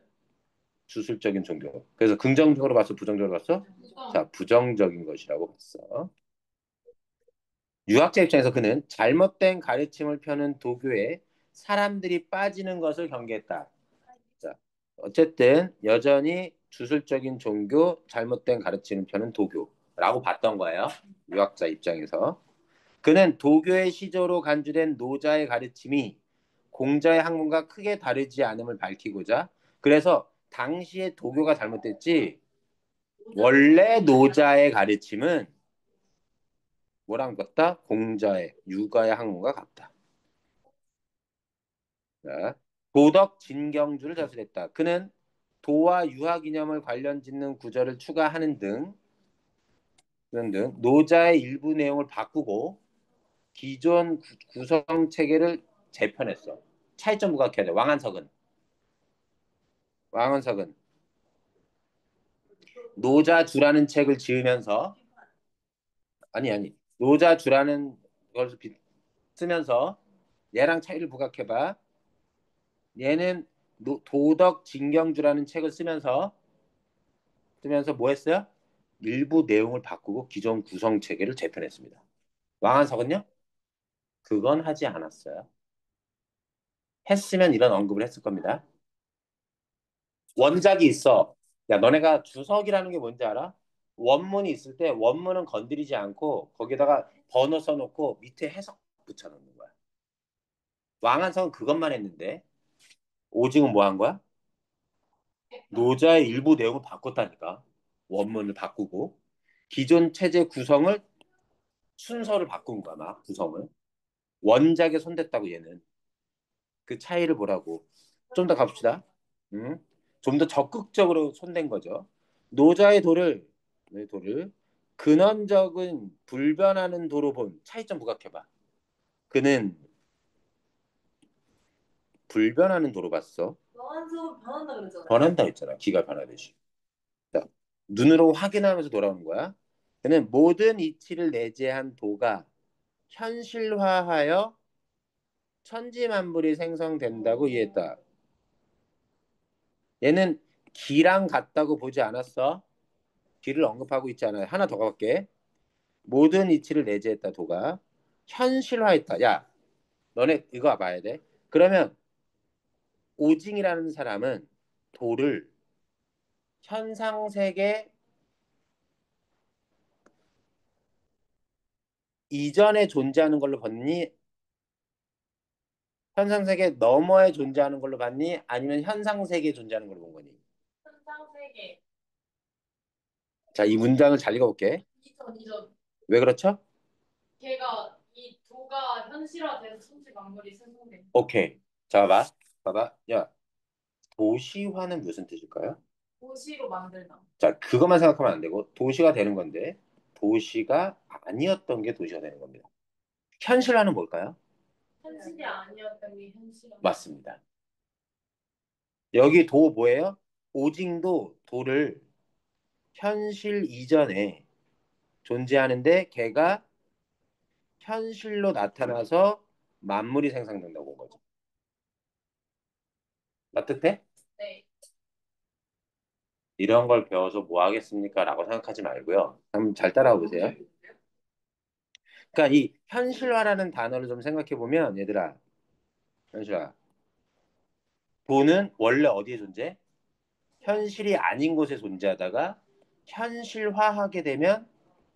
주술적인 종교. 그래서 긍정적으로 봤어, 부정적으로 봤어? 자, 부정적인 것이라고 봤어. 유학자 입장에서 그는 잘못된 가르침을 펴는 도교에 사람들이 빠지는 것을 경계했다. 자, 어쨌든 여전히 주술적인 종교, 잘못된 가르침을 펴는 도교라고 봤던 거예요. 유학자 입장에서. 그는 도교의 시조로 간주된 노자의 가르침이 공자의 학문과 크게 다르지 않음을 밝히고자 그래서 당시에 도교가 잘못됐지 원래 노자의 가르침은 뭐랑 같다? 공자의 육아의 학문과 같다. 자, 도덕 진경주를 자술했다. 그는 도와 유학 이념을 관련 짓는 구절을 추가하는 등 노자의 일부 내용을 바꾸고 기존 구성 체계를 재편했어. 차이점 부각해야 돼. 왕한석은 노자주라는 책을 지으면서 노자주라는 걸 쓰면서 얘랑 차이를 부각해봐. 얘는 도덕 진경주라는 책을 쓰면서 뭐 했어요? 일부 내용을 바꾸고 기존 구성 체계를 재편했습니다. 왕한석은요? 그건 하지 않았어요. 했으면 이런 언급을 했을 겁니다. 원작이 있어. 야, 너네가 주석이라는 게 뭔지 알아? 원문이 있을 때 원문은 건드리지 않고 거기다가 번호 써놓고 밑에 해석 붙여놓는 거야. 왕한성은 그것만 했는데 오징은 뭐 한 거야? 노자의 일부 내용을 바꿨다니까. 원문을 바꾸고 기존 체제 구성을 순서를 바꾼 거야, 막 구성을. 원작에 손댔다고 얘는. 그 차이를 보라고. 좀 더 갑시다. 음? 좀 더 적극적으로 손댄 거죠. 노자의 도를 네, 도를 근원적인 불변하는 도로 본 차이점 부각해봐. 그는 불변하는 도로 봤어. 너한테도 변한다 그랬잖아. 변한다 했잖아. 기가 변하듯이. 자, 눈으로 확인하면서 돌아오는 거야. 그는 모든 이치를 내재한 도가 현실화하여 천지만물이 생성된다고 이해했다. 얘는 기랑 같다고 보지 않았어. 뒤를 언급하고 있지 않아요. 하나 더 가볼게. 모든 이치를 내재했다. 도가 현실화했다. 야, 너네 이거 봐야 돼. 그러면 오징이라는 사람은 도를 현상세계 이전에 존재하는 걸로 봤니? 현상세계 너머에 존재하는 걸로 봤니? 아니면 현상세계에 존재하는 걸로 본 거니? 현상 세계. 자, 이 문장을 잘 읽어볼게. 이전. 왜 그렇죠? 걔가 이 도가 현실화돼서 천지 만물이 생성된. 오케이. 자, 봐봐. 야, 도시화는 무슨 뜻일까요? 도시로 만들다. 자, 그것만 생각하면 안 되고 도시가 되는 건데 도시가 아니었던 게 도시가 되는 겁니다. 현실화는 뭘까요? 현실이 아니었던 게 현실화. 맞습니다. 여기 도 뭐예요? 오징도 도를 현실 이전에 존재하는데 걔가 현실로 나타나서 만물이 생성된다고 본 거죠. 따뜻해? 네. 이런 걸 배워서 뭐 하겠습니까? 라고 생각하지 말고요. 한번 잘 따라와 보세요. 그러니까 이 현실화라는 단어를 좀 생각해 보면 얘들아, 현실화. 도는 원래 어디에 존재? 현실이 아닌 곳에 존재하다가 현실화하게 되면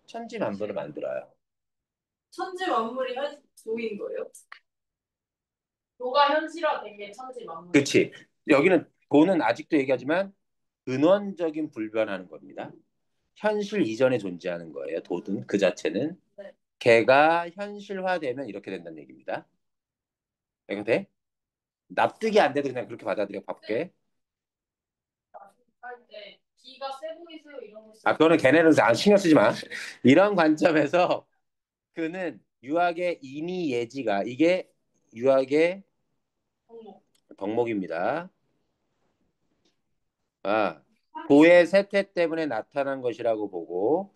천지만물을 만들어요. 천지 만물이 도인 거예요? 도가 현실화된 게 천지 만물. 그치? 여기는 도는 아직도 얘기하지만 근원적인 불변하는 겁니다. 현실 이전에 존재하는 거예요. 도든 그 자체는. 네. 걔가 현실화되면 이렇게 된다는 얘기입니다. 이거 돼? 납득이 안 돼도 그냥 그렇게 받아들여 볼게. 할때 기가 세 보이세요 이런 거. 아, 그거는 걔네는 안 신경 쓰지 마. 이런 관점에서 그는 유학의 인이 예지가 이게 유학의 덕목. 덕목입니다. 아, 도의 세태 때문에 나타난 것이라고 보고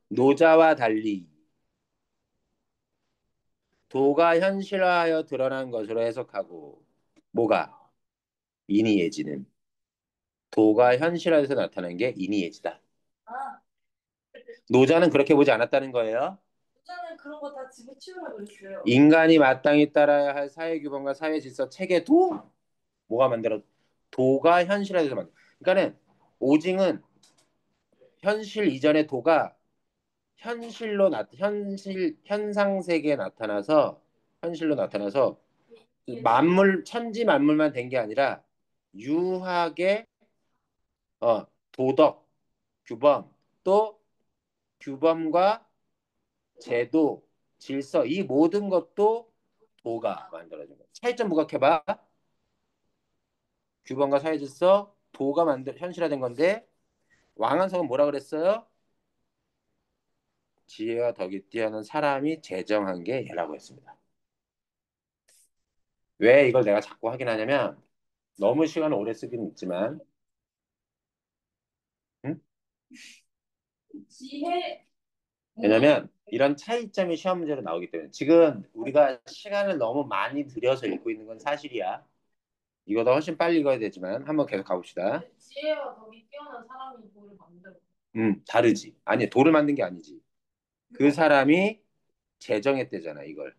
노자와 달리 도가 현실화하여 드러난 것으로 해석하고 뭐가? 인이 예지는 도가 현실화해서 나타난 게 인이 예지다. 아, 노자는 그렇게 보지 않았다는 거예요. 노자는 그런 거 다 집어치우라 그랬어요. 인간이 마땅히 따라야 할 사회 규범과 사회 질서 체계도 뭐가 만들어? 도가 현실화돼서 만들어. 그러니까는 오징은 현실 이전의 도가 현실 현상 세계에 나타나서 현실로 나타나서 만물 천지 만물만 된 게 아니라 유학의 도덕 규범 또 규범과 제도 질서 이 모든 것도 도가 만들어진 거야. 차이점 부각해봐. 규범과 사회 질서 도가 만들 현실화된 건데 왕한성은 뭐라 그랬어요? 지혜와 덕이 뛰어난 사람이 제정한 게 얘라고 했습니다. 왜 이걸 내가 자꾸 확인하냐면 너무 시간을 오래 쓰기는 있지만 응? 지혜. 왜냐면 이런 차이점이 시험 문제로 나오기 때문에 지금 우리가 시간을 너무 많이 들여서 읽고 있는 건 사실이야. 이거보다 훨씬 빨리 읽어야 되지만 한번 계속 가봅시다. 지혜와 덕이 뛰어난 사람이 도를 만들어. 다르지. 아니, 도를 만든 게 아니지. 그 사람이 제정했대잖아, 이걸.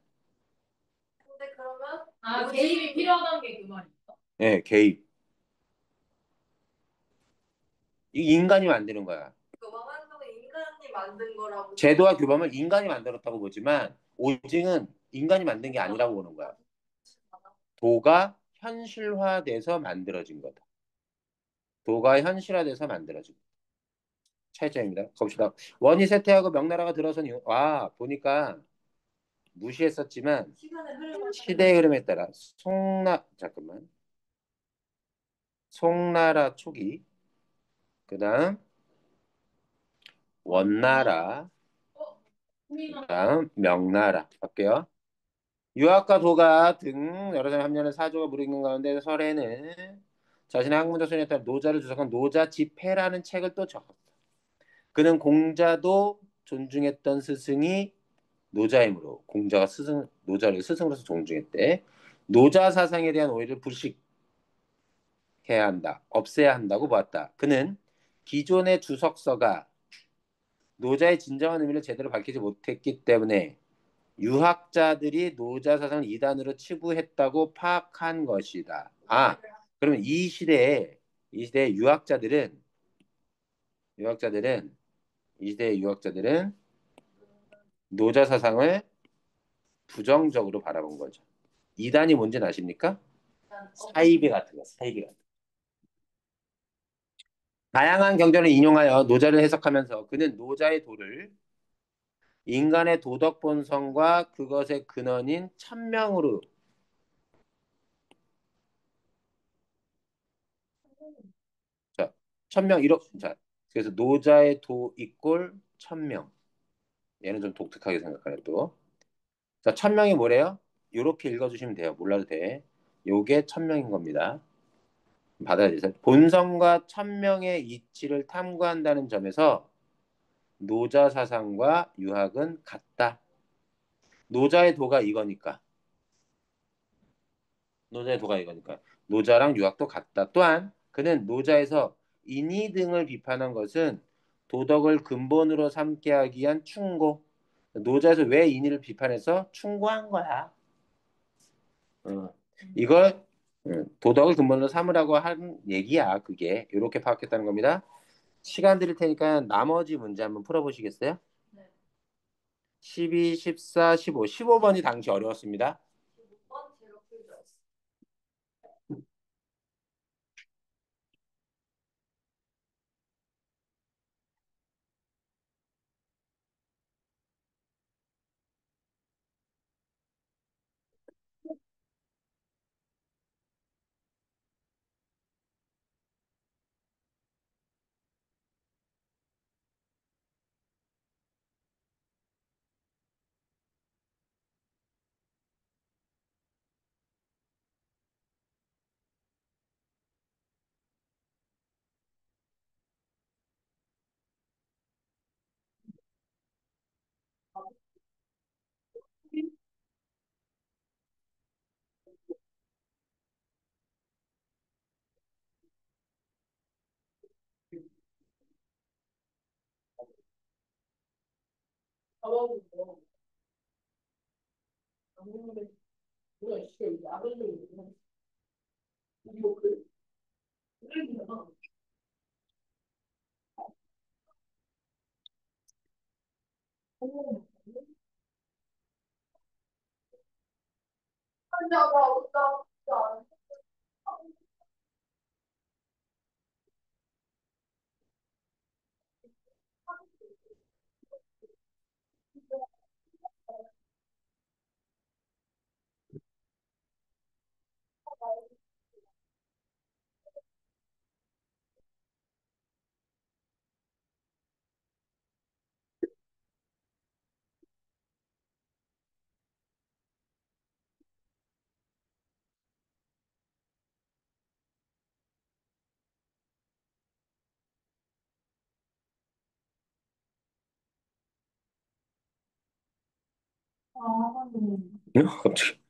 근데 그러면 개입이 필요하다는 게 그 말이야. 예, 개입. 이 인간이 만드는 거야. 그 왕한성은 인간이 만든 거라고. 제도와 규범을 인간이 만들었다고 보지만 오징은 인간이 만든 게 아니라고 보는 거야. 도가 현실화돼서 만들어진 거다. 도가 현실화돼서 만들어진 거다. 차이점입니다. 봅시다. 원이 쇠퇴하고 명나라가 들어선 이후, 보니까 무시했었지만 시대의 흐름에 따라 잠깐만. 송나라 초기, 그 다음 원나라, 그 다음 명나라. 할게요. 유학과 도가 등 여러 사람 합류하는 사조가 무르익는 가운데 설에는 자신의 학문적 소년에 따라 노자를 주석한 노자 집회라는 책을 또 적었다. 그는 공자도 존중했던 스승이 노자이므로 공자가 노자를 스승으로서 존중했대. 노자 사상에 대한 오해를 불식해야 한다. 없애야 한다고 보았다. 그는 기존의 주석서가 노자의 진정한 의미를 제대로 밝히지 못했기 때문에 유학자들이 노자 사상을 이단으로 치부했다고 파악한 것이다. 아, 그러면 이 시대의 유학자들은 이 시대의 유학자들은 노자 사상을 부정적으로 바라본 거죠. 이단이 뭔지는 아십니까? 사이비 같은 거, 사이비 같은 거. 다양한 경전을 인용하여 노자를 해석하면서 그는 노자의 도를 인간의 도덕 본성과 그것의 근원인 천명으로 자, 천명 이렇 자 그래서 노자의 도 이꼴 천명 얘는 좀 독특하게 생각하네 또. 자, 천명이 뭐래요? 요렇게 읽어주시면 돼요. 몰라도 돼. 요게 천명인 겁니다. 받아들이세요. 본성과 천명의 이치를 탐구한다는 점에서 노자 사상과 유학은 같다. 노자의 도가 이거니까. 노자의 도가 이거니까. 노자랑 유학도 같다. 또한 그는 노자에서 인의 등을 비판한 것은 도덕을 근본으로 삼게 하기 위한 충고. 노자에서 왜 인의를 비판해서 충고한 거야. 어. 이걸 도덕을 근본으로 삼으라고 한 얘기야. 그게 이렇게 파악했다는 겁니다. 시간 드릴 테니까 나머지 문제 한번 풀어보시겠어요? 네. 12, 14, 15. 15번이 당시 어려웠습니다. 15번 제로 풀죠. 잡아보고 아무리 뭐야 진짜 약을 먹으면 이거 그러잖아. 환자가 없다. 아, 갑자기.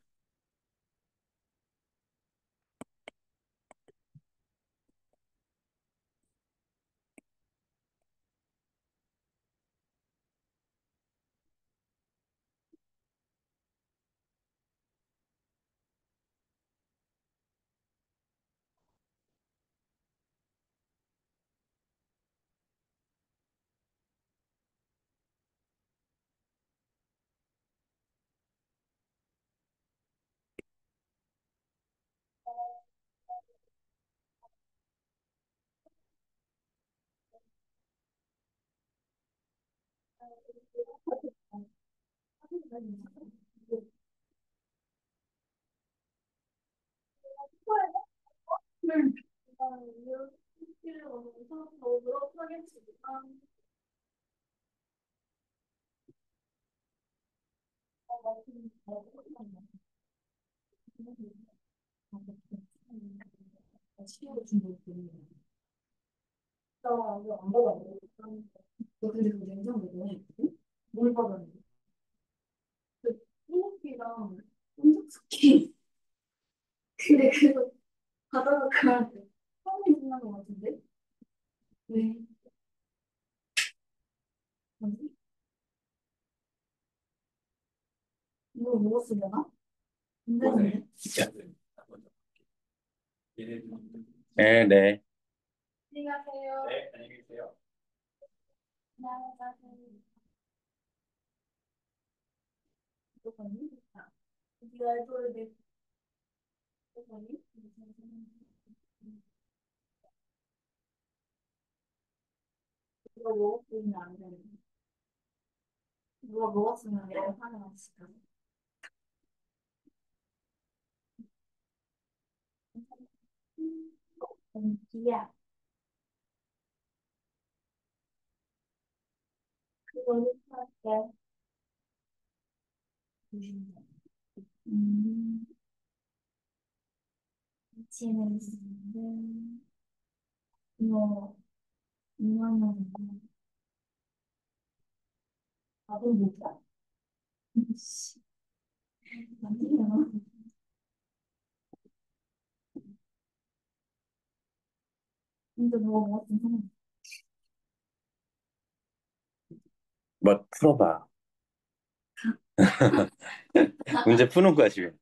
치료를 준거 안 받았는데. 너 근데 그 냉장고에 뭘 받았는데? 그 소고기랑 혼적스키 근데 그거 받아놓고 처음에 지난 것 같은데? 왜? 뭐지? 이거 뭐 쓰려나? 힘드는데? 네, 네. 안녕하세요. 네, 안녕히 계세요. 안녕하세요. 이거 뭐니? 아, 이거 알고 내 이거 뭐니? 이거 먹었으면 안 되는데. 누가 먹었으면 내가 화가 났을까? 기야. 그거 할게. 음, 치는 이거 이거는 밥을 먹자. 씨, 아니야. 근데 뭐 먹었으면 뭐 풀어봐. 문제 푸는 거야, 지금.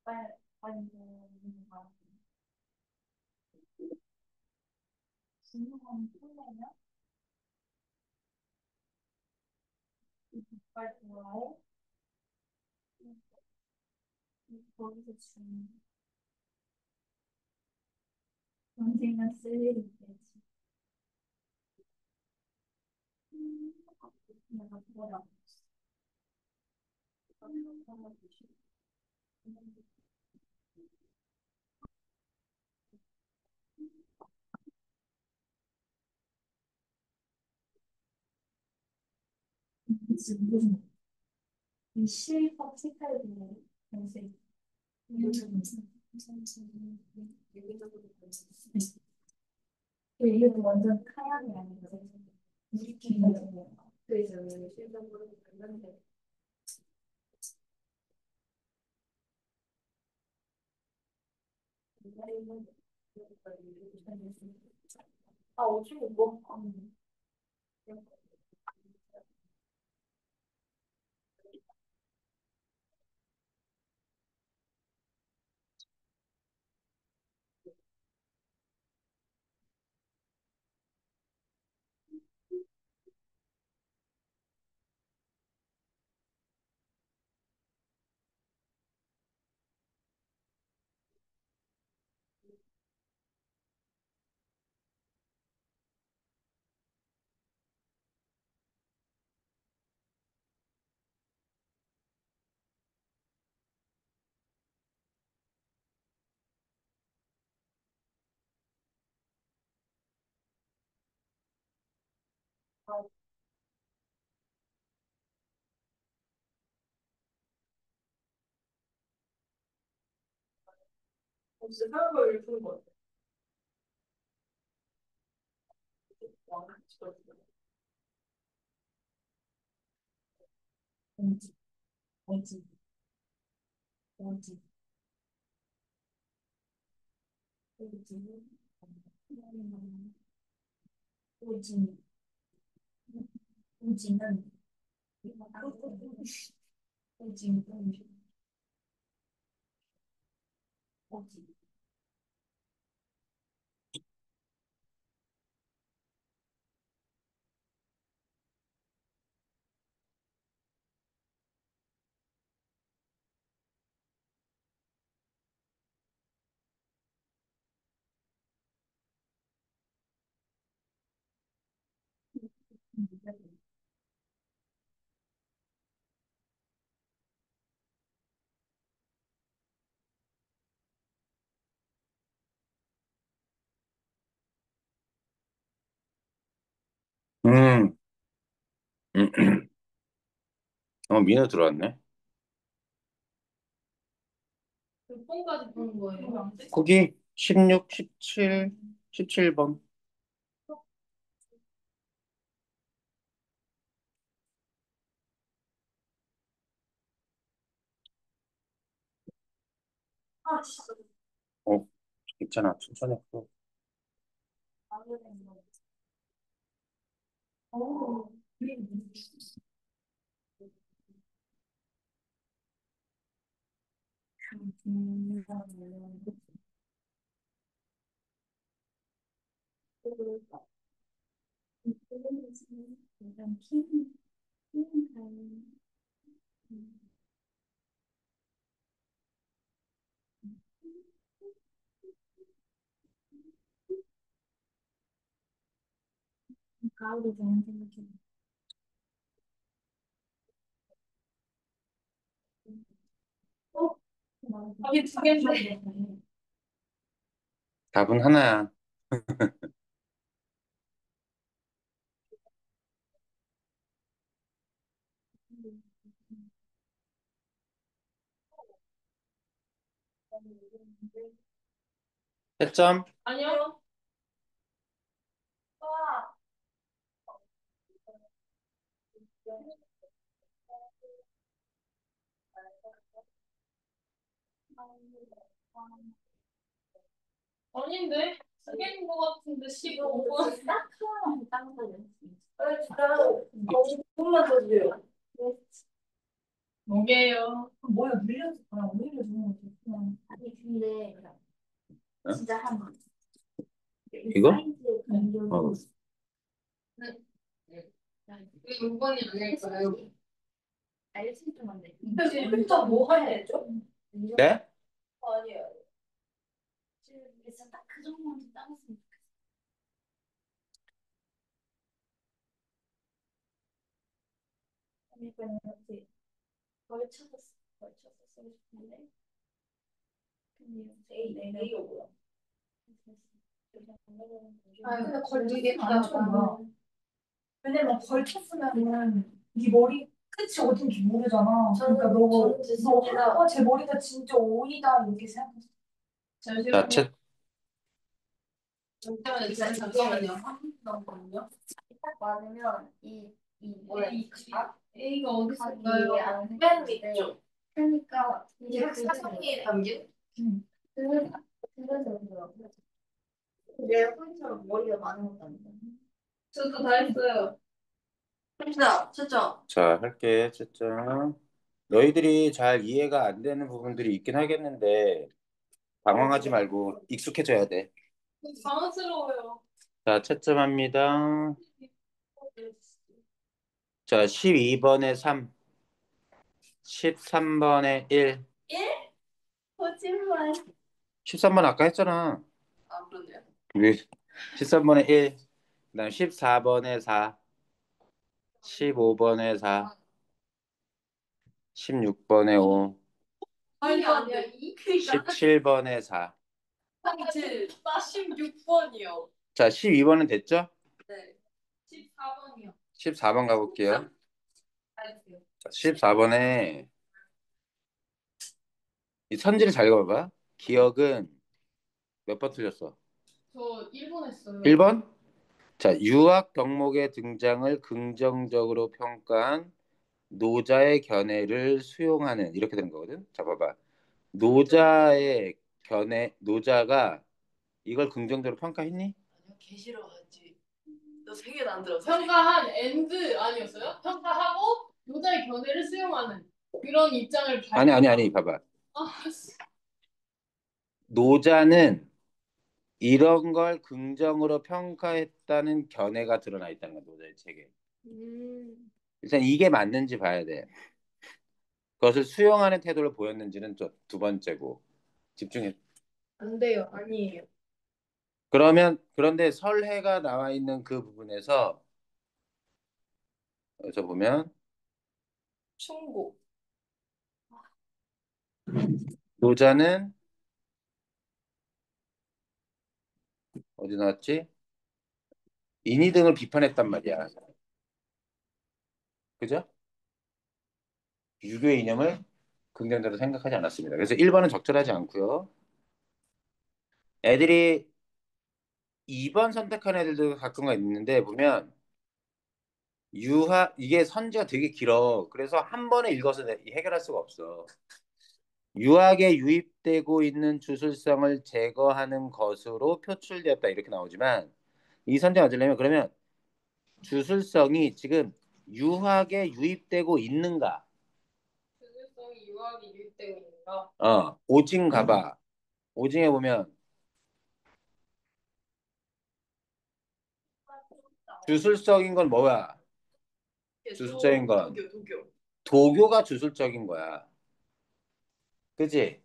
빨리 빨리 먹는 거. 진호가 풀려면 빨리 좋아해. 거기서 주는 언젠가 쓸 일이 있겠지. 내가 그거라고 지금 이 실밥 색깔도 요새 이게 완전 카약이 아니거든. 우리끼리 그래서 실밥으로 만드는데 아 어떻게 뭐 진짜 사는 걸 푸는 거 같아. 오지, 오지, 오지, 오지, 오지, 오지는 오지, 오지. 음, 민호 들어왔네. 몇 번까지 보는 거예요? 거기 16, 17, 17번. 어, 괜찮아. 천천히 해. 여기 두 개인데. 답은 하나야. 채점? 아니요. 아닌데? 두 개인 것 같은데 15분. 딱 하나만 딴 거는. 그래, 진짜 5분만 더 줘요. 뭐게요? 뭐야, 밀려서 그냥 오히려 주는 거지. 그냥. 아니, 근데 어? 진짜 한 번. 이거? 사이즈 간격이 어. 왜 6번이 아닐까요? 알지 좀 안 돼. 근데 일부터 뭐 해야 죠 네? 아니에요. 진짜 딱 그 정도만 따랐으면 좋겠어. 그러니까 이렇게 걸쳐서 쓰고 싶은데 근데 A가 뭐야? 아 근데 걸리겠다. 왜냐면 걸쳤으면은 네 머리 끝이 어딘지 모르잖아. 그러니까 너 하나가 제 머리가 진짜 오이다 이렇게 생각했어. 자, 채, 잠깐만요. 잠깐만요. 딱 맞으면 이 뭐야 이 각? A가 어디 있을까요? 맨 위쪽. 그러니까 이게 사선이 담긴? 응. 그래서 그래요. 내 폰처럼 머리가 많은 것도 아니고. 저도 다 했어요. 진짜, 진짜. 자, 할게. 채점. 너희들이 잘 이해가 안 되는 부분들이 있긴 하겠는데, 당황하지 말고 익숙해져야 돼. 당황스러워요. 자, 채점합니다. 자, 12번에 3, 13번에 1. 1? 거짓말. 13번 아까 했잖아. 아, 그러네요. 왜? 13번에 1, 그다음 14번에 4, 15번에 4, 16번에 5, 아니, 아니야. 17번에 4. 상체 46번이요. 자, 12번은 됐죠? 네. 14번이요. 14번 가볼게요. 알겠어요. 자, 14번에 이 선지를 잘 읽어봐. 기억은 몇 번 틀렸어? 저 1번 했어요. 1번? 자, 유학 경목의 등장을 긍정적으로 평가한 노자의 견해를 수용하는 이렇게 되는 거거든. 자, 봐봐. 노자의 견해, 노자가 이걸 긍정적으로 평가했니? 아니요, 개 싫어하지. 너 세 개도 안 들었어. 평가한 엔드 아니었어요? 평가하고 노자의 견해를 수용하는 그런 입장을 아니, 봐봐. 아, 씨. 노자는 이런 걸 긍정으로 평가했다는 견해가 드러나 있다는 거야, 노자의 책에. 일단 이게 맞는지 봐야 돼. 그것을 수용하는 태도를 보였는지는 두 번째고. 집중해. 안 돼요. 아니에요. 그런데 설해가 나와 있는 그 부분에서 여기서 보면 충고. 노자는 어디 나왔지? 인이 등을 비판했단 말이야. 그죠? 유교의 이념을 긍정적으로 생각하지 않았습니다. 그래서 1번은 적절하지 않고요. 애들이 2번 선택한 애들도 가끔가 있는데 보면 이게 선지가 되게 길어. 그래서 한 번에 읽어서 해결할 수가 없어. 유학에 유입되고 있는 주술성을 제거하는 것으로 표출되었다 이렇게 나오지만 이 선택 어쩌려면 그러면 주술성이 지금 유학에 유입되고 있는가? 주술성이 유학에 유입되고 있는가? 오징 가봐. 오징에 보면 주술적인 건 뭐야? 주술적인 건 도교. 도교가 주술적인 거야. 그지?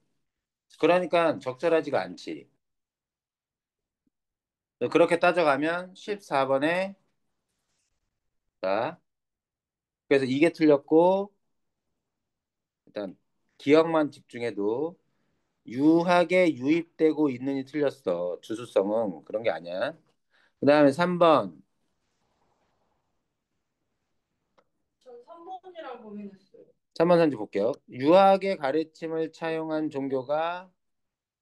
그러니까 적절하지가 않지. 그렇게 따져가면 14번에 자, 그래서 이게 틀렸고 일단 기억만 집중해도 유학에 유입되고 있는이 틀렸어. 주술성은 그런 게 아니야. 그다음에 3번. 전 3번이랑 고민했어요. 3번 선지 볼게요. 유학의 가르침을 차용한 종교가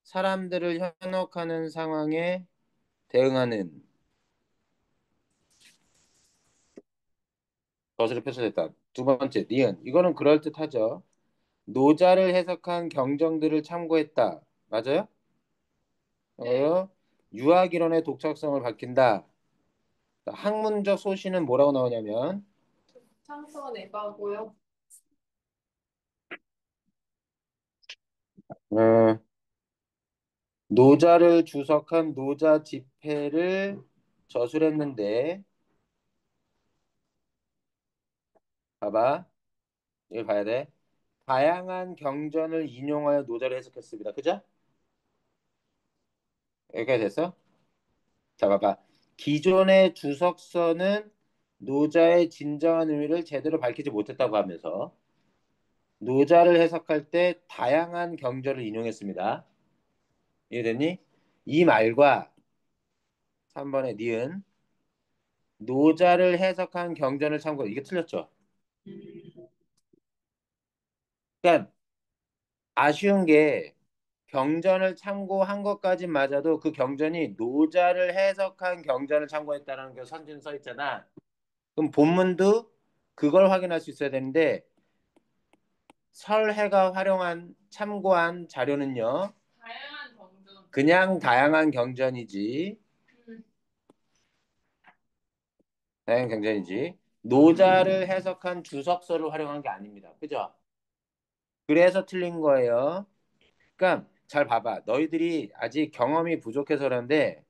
사람들을 현혹하는 상황에 대응하는 것으로 표시됐다. 두 번째, 니은. 이거는 그럴듯하죠. 노자를 해석한 경정들을 참고했다. 맞아요? 네. 유학 이론의 독창성을 밝힌다. 학문적 소신은 뭐라고 나오냐면 창선 에바고요. 어, 노자를 주석한 노자 집회를 저술했는데 봐봐. 이걸 봐야 돼. 다양한 경전을 인용하여 노자를 해석했습니다. 그죠? 여기까지 됐어? 자, 봐봐. 기존의 주석서는 노자의 진정한 의미를 제대로 밝히지 못했다고 하면서 노자를 해석할 때 다양한 경전을 인용했습니다. 이해됐니? 이 말과 3번의 니은 노자를 해석한 경전을 참고 이게 틀렸죠. 그러니까 아쉬운 게 경전을 참고한 것까진 맞아도 그 경전이 노자를 해석한 경전을 참고했다는 게 선지는 써 있잖아. 그럼 본문도 그걸 확인할 수 있어야 되는데 설해가 활용한 참고한 자료는요. 다양한 경전. 그냥 다양한 경전이지. 음. 다양한 경전이지. 노자를 해석한 주석서를 활용한 게 아닙니다. 그죠? 그래서 틀린 거예요. 그러니까 잘 봐봐. 너희들이 아직 경험이 부족해서 그런데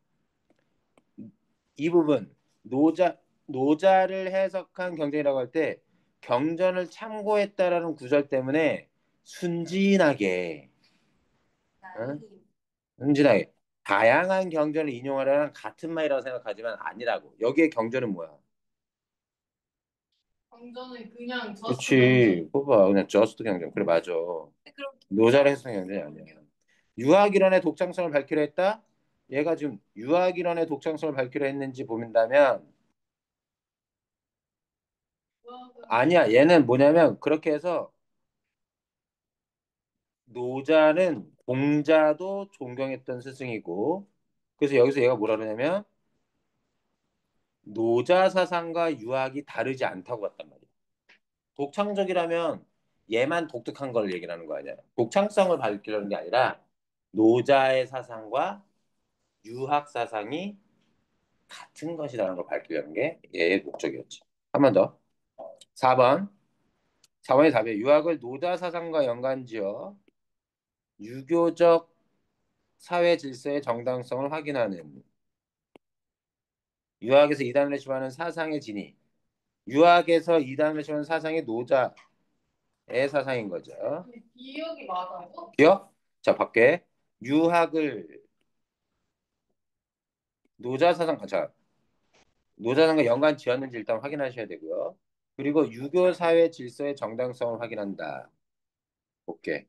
이 부분 노자를 해석한 경전이라고 할 때 경전을 참고했다라는 구절 때문에 순진하게 응? 순진하게 다양한 경전을 인용하라는 같은 말이라고 생각하지만 아니라고. 여기에 경전은 뭐야? 경전은 그냥 저스트 그렇지. 경전. 뽑아 그냥 저스트 경전. 그래 맞아. 그럼 노자를 해석한 경전이 아니야. 유학 이론의 독창성을 밝히려 했다. 얘가 지금 유학 이론의 독창성을 밝히려 했는지 보민다면 아니야. 얘는 뭐냐면 그렇게 해서 노자는 공자도 존경했던 스승이고 그래서 여기서 얘가 뭐라 그러냐면 노자 사상과 유학이 다르지 않다고 봤단 말이야. 독창적이라면 얘만 독특한 걸 얘기하는 거 아니야. 독창성을 밝히려는 게 아니라 노자의 사상과 유학 사상이 같은 것이라는 걸 밝히려는 게 얘의 목적이었지. 한 번 더. 4번. 4번이 답이에요. 유학을 노자 사상과 연관지어 유교적 사회 질서의 정당성을 확인하는 유학에서 이단을 심하는 사상의 진위. 유학에서 이단을 심하는 사상이 노자의 사상인 거죠. 기억이 맞아요? 기억? 자, 밖에 유학을 노자 사상, 자, 노자 사상과 연관 지었는지 일단 확인하셔야 되고요. 그리고 유교 사회 질서의 정당성을 확인한다. 오케이.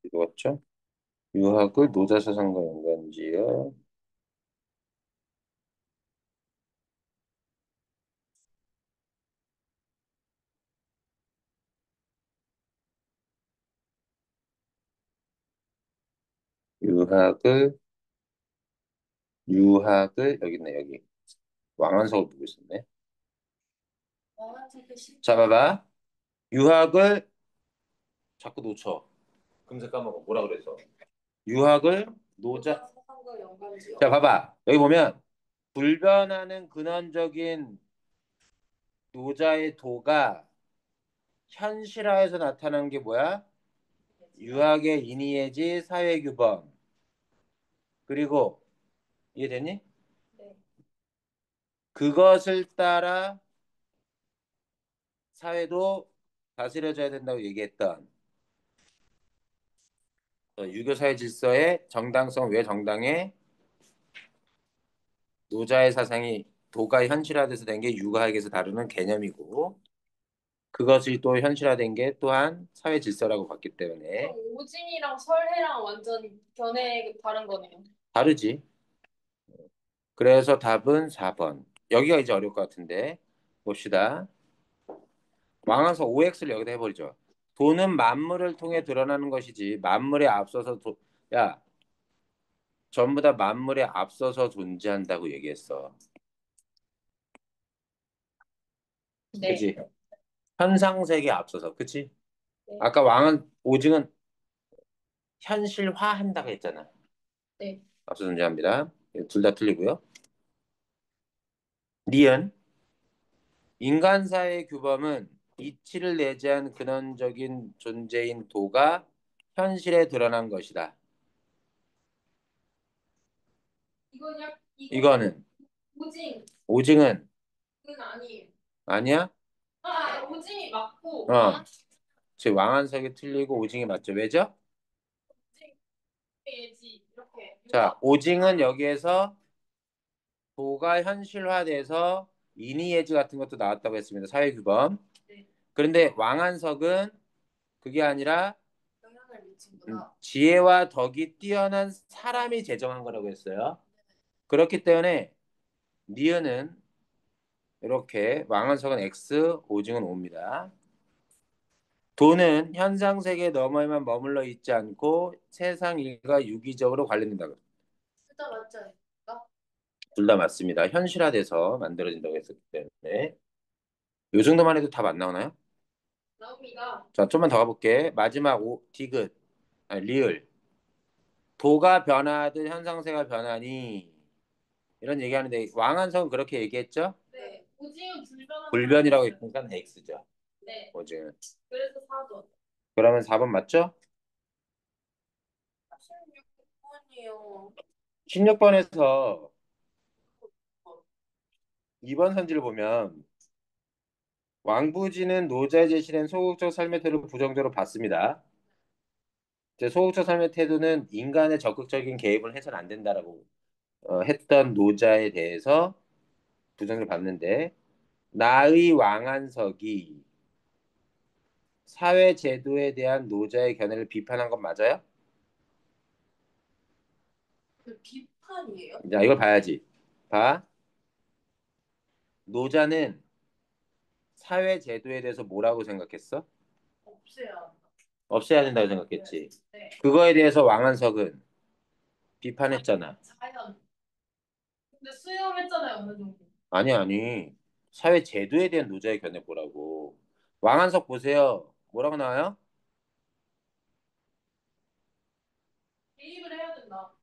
읽었죠? 유학을 노자 사상과 연관지어 유학을 여기 있네 여기. 왕한석을 보고 있었네. 자 봐봐. 유학을 자꾸 놓쳐. 금세 까먹어. 뭐라 그래서. 유학을 노자. 자 봐봐. 여기 보면 불변하는 근원적인 노자의 도가 현실화에서 나타나는 게 뭐야? 유학의 인이해지 사회규범. 그리고 이해됐니? 네. 그것을 따라 사회도 다스려져야 된다고 얘기했던 유교 사회 질서의 정당성 왜 정당해? 노자의 사상이 도가 현실화돼서 된 게 유가에게서 다루는 개념이고 그것이 또 현실화된 게 또한 사회 질서라고 봤기 때문에 오징이랑 설해랑 완전 견해 다른 거네요. 다르지. 그래서 답은 4번. 여기가 이제 어려울 것 같은데 봅시다. 왕한서 OX를 여기다 해버리죠. 돈은 만물을 통해 드러나는 것이지 만물에 앞서서 야 전부 다 만물에 앞서서 존재한다고 얘기했어. 네. 그치? 현상세계에 앞서서 그치? 네. 아까 왕은 오징은 현실화한다고 했잖아. 네. 앞서 존재합니다. 둘 다 틀리고요. 니은 인간사의 규범은 이치를 내재한 근원적인 존재인 도가 현실에 드러난 것이다. 이거는 오징은 그건 아니에요. 아니야? 오징이 맞고 제 왕한석이 틀리고 오징이 맞죠? 왜죠? 예지 이렇게. 자, 오징은 여기에서 도가 현실화돼서 인이예지 같은 것도 나왔다고 했습니다. 사회규범. 네. 그런데 왕한석은 그게 아니라 영향을 미친구나. 지혜와 덕이 뛰어난 사람이 제정한 거라고 했어요. 그렇기 때문에 니은은 이렇게 왕한석은 X, 오징은 O입니다. 도는 현상 세계 너머에만 머물러 있지 않고 세상 일과 유기적으로 관련된다. 둘 다 맞지 않을까? 둘 다 맞습니다. 현실화돼서 만들어진다고 했었기 때문에 이 정도만 해도 답 안 나오나요? 나옵니다. 자, 좀만 더 가볼게. 마지막 디귿, 아니, 리을. 도가 변하듯 현상세가 변하니 이런 얘기하는데 왕한성은 그렇게 얘기했죠? 네. 오징은 불변이라고 했으니까 X죠. 네. 오징은. 그래서 4번. 그러면 4번 맞죠? 16번이요. 16번에서 2번 선지를 보면 왕부지는 노자에 제시된 소극적 삶의 태도를 부정적으로 봤습니다. 소극적 삶의 태도는 인간의 적극적인 개입을 해서는 안 된다라고 했던 노자에 대해서 부정을 받는데 나의 왕한석이 사회 제도에 대한 노자의 견해를 비판한 건 맞아요? 그 비판이에요? 자, 이걸 봐야지. 봐. 노자는 사회 제도에 대해서 뭐라고 생각했어? 없애야 한다. 없애야 된다고 생각했지. 네. 그거에 대해서 왕한석은 비판했잖아. 자연. 근데 수용했잖아요, 어느 정도. 아니. 사회 제도에 대한 노자의 견해 보라고. 왕한석 보세요. 뭐라고 나와요? 개입을 해야 된다.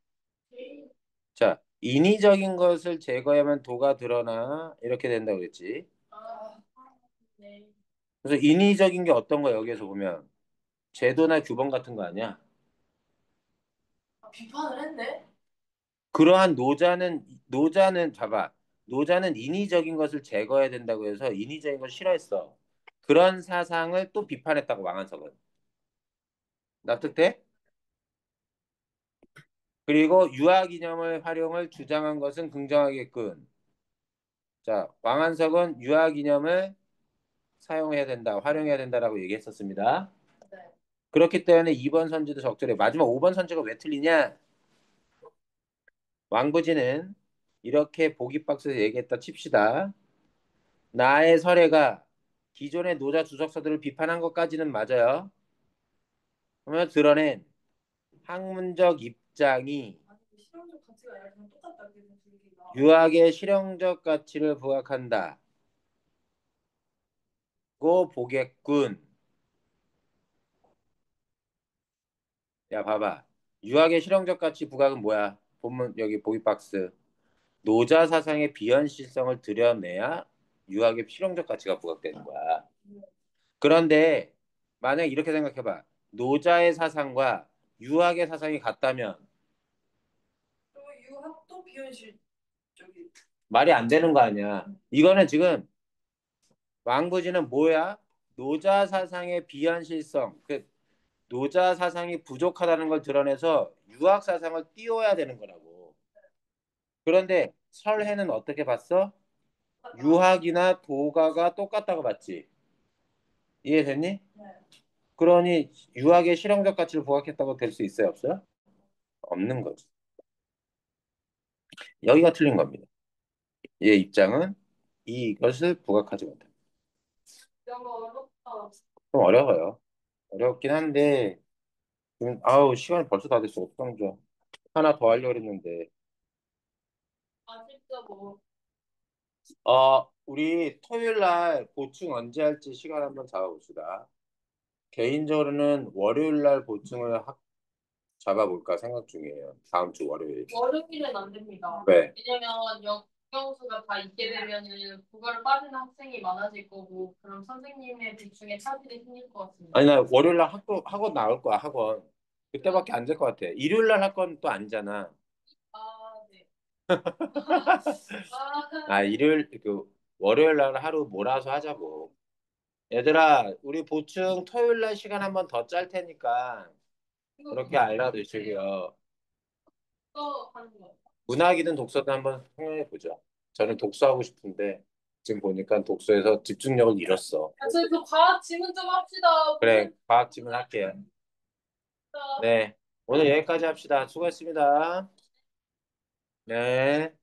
개입. 자, 인위적인 것을 제거해야만 도가 드러나 이렇게 된다고 그랬지. 네. 그래서 인위적인 게 어떤 거야 여기에서 보면 제도나 규범 같은 거 아니야. 비판을 했네? 그러한 노자는 봐봐. 노자는 인위적인 것을 제거해야 된다고 해서 인위적인 걸 싫어했어. 그런 사상을 또 비판했다고 왕한석은. 납득돼? 그리고 유아 이념을 활용을 주장한 것은 긍정하겠군. 자, 왕한석은 유아 이념을 사용해야 된다, 활용해야 된다라고 얘기했었습니다. 네. 그렇기 때문에 2번 선지도 적절해. 마지막 5번 선지가 왜 틀리냐? 왕부지는 이렇게 보기 박스에서 얘기했다 칩시다. 나의 설애가 기존의 노자 주석서들을 비판한 것까지는 맞아요. 그러면 드러낸 학문적 입장이 실용적 가치가 아니라 그냥 똑같다. 그래서 둘기가. 유학의 실용적 가치를 부각한다고 보겠군. 야, 봐봐. 유학의 실용적 가치 부각은 뭐야? 본문 여기 보기 박스. 노자 사상의 비현실성을 드러내야 유학의 실용적 가치가 부각되는 거야. 그런데 만약 이렇게 생각해봐. 노자의 사상과 유학의 사상이 같다면 또 유학도 비현실적이. 말이 안 되는 거 아니야. 이거는 지금 왕부지는 뭐야? 노자 사상의 비현실성, 그 노자 사상이 부족하다는 걸 드러내서 유학 사상을 띄워야 되는 거라고. 그런데 설해는 어떻게 봤어? 유학이나 도가가 똑같다고 봤지. 이해됐니? 네. 그러니 유학의 실용적 가치를 부각했다고 될 수 있어요, 없어요? 없는 거지. 여기가 틀린 겁니다. 얘 입장은 이것을 부각하지 못해. 너무 어렵다. 좀 어려워요. 어렵긴 한데 아우 시간이 벌써 다 됐어. 어떡하죠? 하나 더 하려고 했는데 아쉽다 뭐. 우리 토요일 날 보충 언제 할지 시간 한번 잡아봅시다. 개인적으로는 월요일 날 보충을 잡아볼까 생각 중이에요. 다음 주 월요일. 월요일은 안 됩니다. 왜? 왜냐면 역경수가 다 있게 되면은 그걸 빠지는 학생이 많아질 거고 그럼 선생님의 비중에 차질이 생길 것 같습니다. 아니 나 월요일 날 학원 나올 거야 학원. 그때밖에 안 될 것 같아. 일요일 날 학원 또 아니잖아. 아, 네. 일요일 그 월요일 날 하루 몰아서 하자고. 얘들아, 우리 보충 토요일 날 시간 한번 더 짤 테니까 그렇게 알아두시고요. 또 하는 거. 문학이든 독서든 한번 생각해 보자. 저는 독서하고 싶은데 지금 보니까 독서에서 집중력을 잃었어. 저희 그 과학 지문 좀 합시다. 그래, 과학 질문 할게요. 네, 오늘 여기까지 합시다. 수고했습니다. 네.